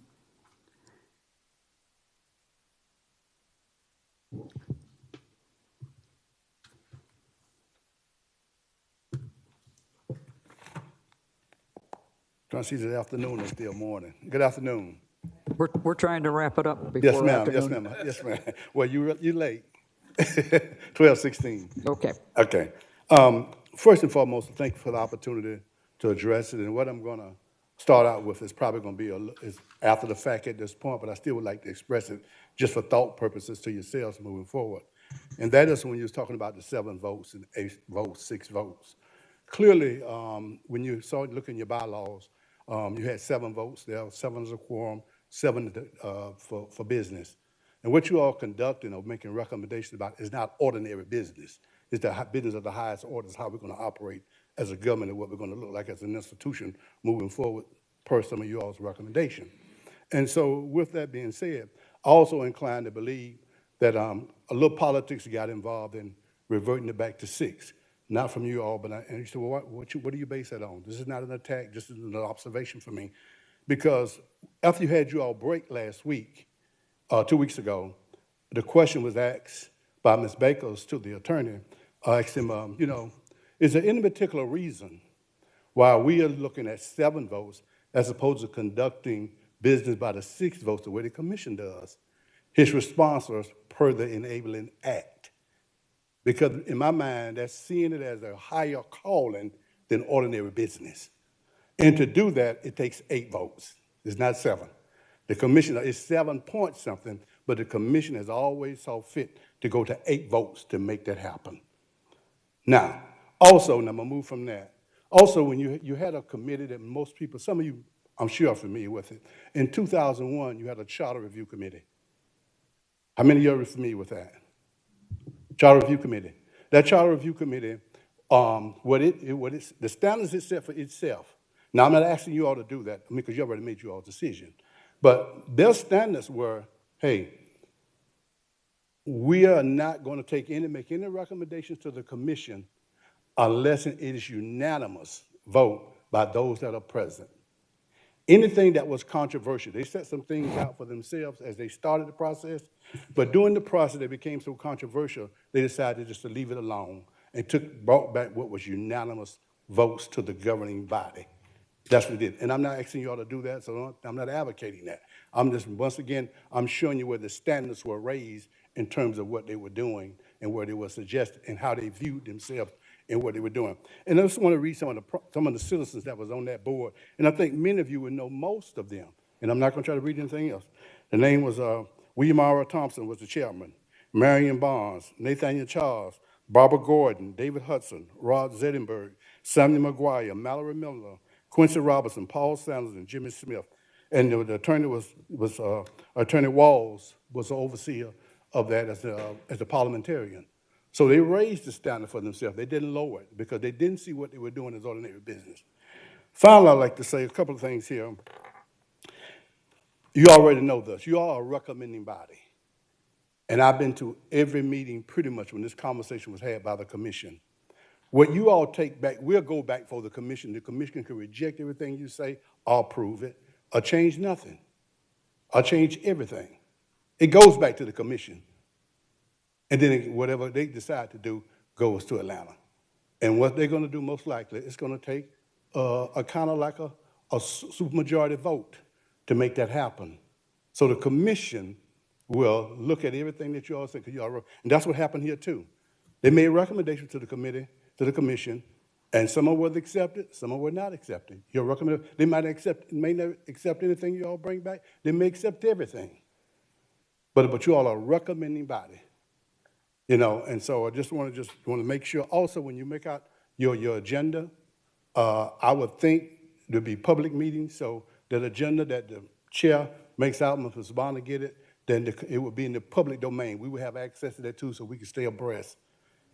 Trustees, is it afternoon or still morning? Good afternoon. We're trying to wrap it up before Yes, ma'am. Yes, afternoon. ma'am. Yes, ma'am. Well, you late. 12:16. Okay. Okay. First and foremost, thank you for the opportunity to address it. And what I'm going to start out with is probably going to be is after the fact at this point, but I still would like to express it just for thought purposes to yourselves moving forward. And that is when you was talking about the 7 votes and 8 votes, 6 votes. Clearly, when you started looking at your bylaws, you had 7 votes there, 7 as a quorum, 7 for business. And what you all conducting or making recommendations about is not ordinary business. It's the business of the highest order, is how we're going to operate as a government and what we're going to look like as an institution moving forward per some of you all's recommendation. And so with that being said, I also inclined to believe that a little politics got involved in reverting it back to 6. Not from you all, but and you said, well, what do you base that on? This is not an attack, this is an observation for me. Because after you had you all break last week, 2 weeks ago, the question was asked by Ms. Bakers to the attorney. I asked him, is there any particular reason why we are looking at 7 votes as opposed to conducting business by the 6 votes the way the commission does? His response was per the enabling act. Because in my mind, that's seeing it as a higher calling than ordinary business. And to do that, it takes 8 votes. It's not 7. The commission is 7 point something, but the commission has always saw fit to go to 8 votes to make that happen. Now, also, and I'm gonna move from that. Also, when you had a committee that most people, some of you, I'm sure are familiar with it. In 2001, you had a charter review committee. How many of you are familiar with that? Charter review committee. That charter review committee, the standards it set for itself. Now, I'm not asking you all to do that, because you already made your all decision. But their standards were, hey, we are not going to make any recommendations to the commission unless it is unanimous vote by those that are present. Anything that was controversial, they set some things out for themselves as they started the process, but during the process, they became so controversial, they decided just to leave it alone and brought back what was unanimous votes to the governing body. That's what it did. And I'm not asking you all to do that, so I'm not advocating that. I'm just, once again, I'm showing you where the standards were raised in terms of what they were doing and where they were suggested and how they viewed themselves and what they were doing. And I just want to read some of the citizens that was on that board. And I think many of you would know most of them. And I'm not going to try to read anything else. The name was William R. Thompson was the chairman, Marion Barnes, Nathaniel Charles, Barbara Gordon, David Hudson, Rod Zettenberg, Samuel McGuire, Mallory Miller, Quincy Robinson, Paul Sanders, and Jimmy Smith. And the attorney Attorney Walls was the overseer of that as a parliamentarian. So they raised the standard for themselves. They didn't lower it because they didn't see what they were doing as ordinary business. Finally, I'd like to say a couple of things here. You already know this. You are a recommending body. And I've been to every meeting pretty much when this conversation was had by the commission. What you all take back, we'll go back for the commission. The commission can reject everything you say or approve it or change nothing or change everything. It goes back to the commission. And then whatever they decide to do goes to Atlanta. And what they're going to do most likely is going to take a kind of like a supermajority vote to make that happen. So the commission will look at everything that you all say, because you all wrote, and that's what happened here too. They made recommendations to the committee, to the commission, and some of them were accepted, some of them were not accepted. Your recommendation, they may not accept anything you all bring back. They may accept everything. But you all are a recommending body. And so I just want to make sure also when you make out your agenda, I would think there'd be public meetings, so that agenda that the chair makes out, and if it's bound to get it, then it would be in the public domain. We would have access to that too, so we can stay abreast.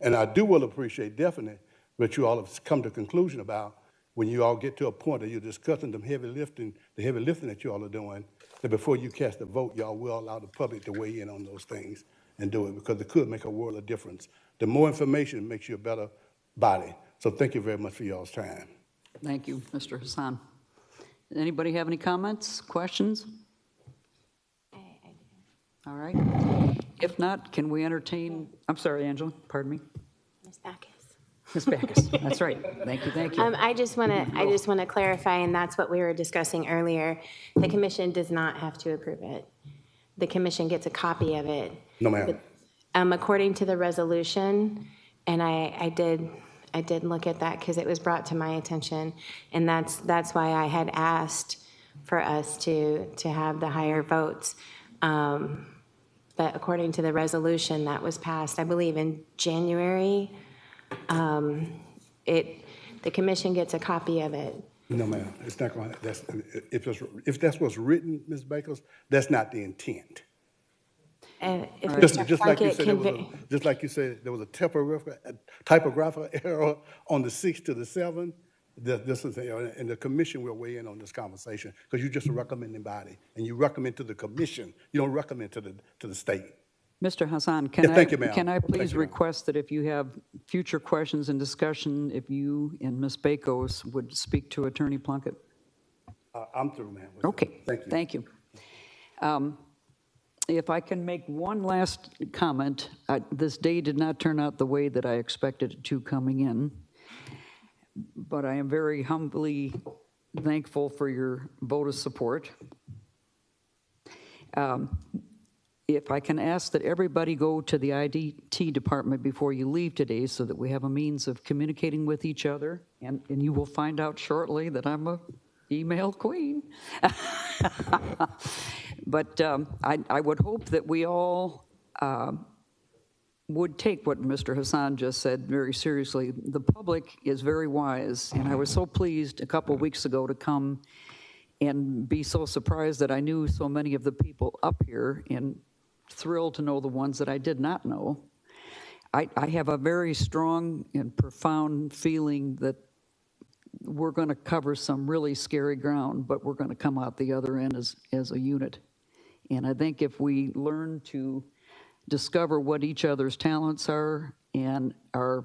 And I will appreciate definitely what you all have come to a conclusion about when you all get to a point that you're discussing the heavy lifting that you all are doing, that before you cast a vote, y'all will allow the public to weigh in on those things and do it, because it could make a world of difference. The more information makes you a better body. So thank you very much for y'all's time. Thank you, Mr. Hassan. Anybody have any comments, questions? All right. If not, can we entertain, I'm sorry, Angela, pardon me. Ms. Backus. Ms. Backus, that's right. Thank you. I just want to clarify, and that's what we were discussing earlier. The commission does not have to approve it. The commission gets a copy of it. No, ma'am. According to the resolution, and I I did look at that because it was brought to my attention. And that's why I had asked for us to have the higher votes. But according to the resolution that was passed, I believe in January, the commission gets a copy of it. No, ma'am, it's not going, that's, if that's what's written, Ms. Bakers, that's not the intent. And if Just Mr. like you Plunkett said, just like you said, there was a typographical error on the 6 to the 7. This is, and the commission will weigh in on this conversation, because you're just a recommending body, and you recommend to the commission, you don't recommend to the state. Mr. Hassan, Yeah, thank you, ma'am. can I please Thank you, ma'am. request that if you have future questions and discussion, if you and Ms. Bakos would speak to Attorney Plunkett? I'm through, ma'am. Okay. Thank you. Thank you. If I can make one last comment, this day did not turn out the way that I expected it to coming in, but I am very humbly thankful for your vote of support. If I can ask that everybody go to the IDT department before you leave today so that we have a means of communicating with each other, and you will find out shortly that I'm a email queen. But I would hope that we all would take what Mr. Hassan just said very seriously. The public is very wise, and I was so pleased a couple of weeks ago to come and be so surprised that I knew so many of the people up here, and thrilled to know the ones that I did not know. I have a very strong and profound feeling that we're going to cover some really scary ground, but we're going to come out the other end as a unit. And I think if we learn to discover what each other's talents are and are,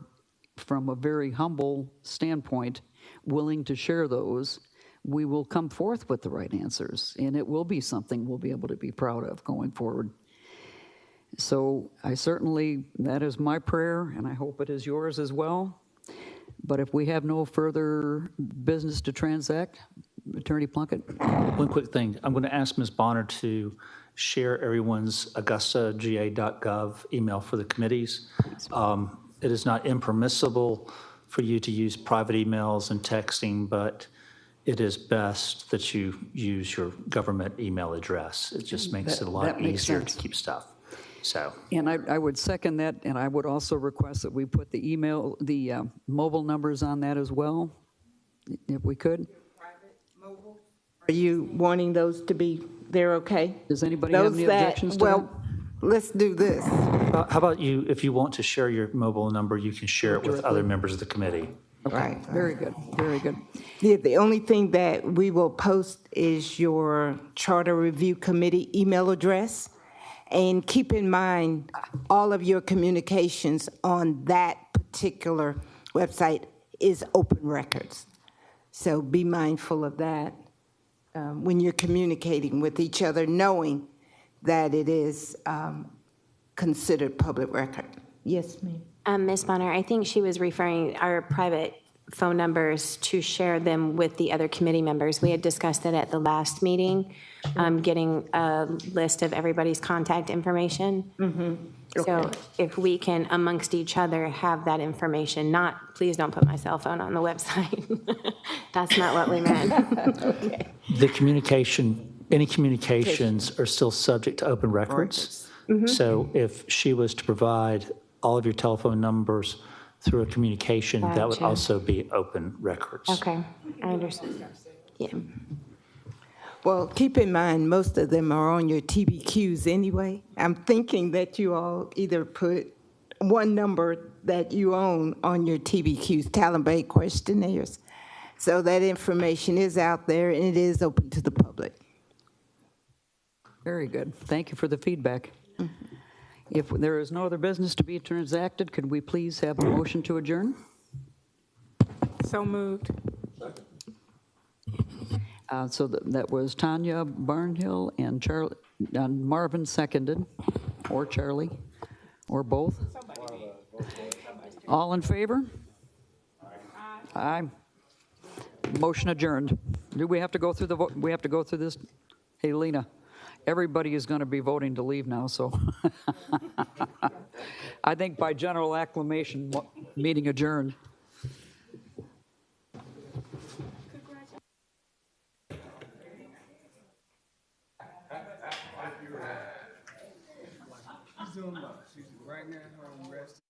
from a very humble standpoint, willing to share those, we will come forth with the right answers, and it will be something we'll be able to be proud of going forward. So I certainly, that is my prayer, and I hope it is yours as well. But if we have no further business to transact, Attorney Plunkett? One quick thing. I'm going to ask Ms. Bonner to share everyone's augustagaga.gov email for the committees. It is not impermissible for you to use private emails and texting, but it is best that you use your government email address. It just makes it a lot easier to keep stuff. So. And I would second that, and I would also request that we put the email, the mobile numbers on that as well, if we could. Are you wanting those to be, they're okay? Does anybody have any objections to that? Well, let's do this. How about you, if you want to share your mobile number, you can share it with other members of the committee. Okay. Right. Very good, very good. Yeah, the only thing that we will post is your Charter Review Committee email address. And keep in mind, all of your communications on that particular website is open records. So be mindful of that when you're communicating with each other, knowing that it is considered public record. Yes, ma'am. Ms. Bonner, I think she was referring our private phone numbers to share them with the other committee members. We had discussed it at the last meeting, getting a list of everybody's contact information. So if we can, amongst each other, have that information, please don't put my cell phone on the website. That's not what we meant. Okay. The any communications are still subject to open records. So if she was to provide all of your telephone numbers through a communication, that would also be open records. Okay, I understand. Yeah. Well, keep in mind, most of them are on your TBQs anyway. I'm thinking that you all either put one number that you own on your TBQs, talent based questionnaires. So that information is out there and it is open to the public. Very good. Thank you for the feedback. If there is no other business to be transacted, could we please have a motion to adjourn? So moved. So that was Tanya Barnhill and Marvin seconded, or Charlie, or both. All in favor? Aye. Motion adjourned. Do we have to go through the vote? We have to go through this? Hey, Lena, everybody is going to be voting to leave now, so I think by general acclamation, meeting adjourned. doing well. She's right now home resting.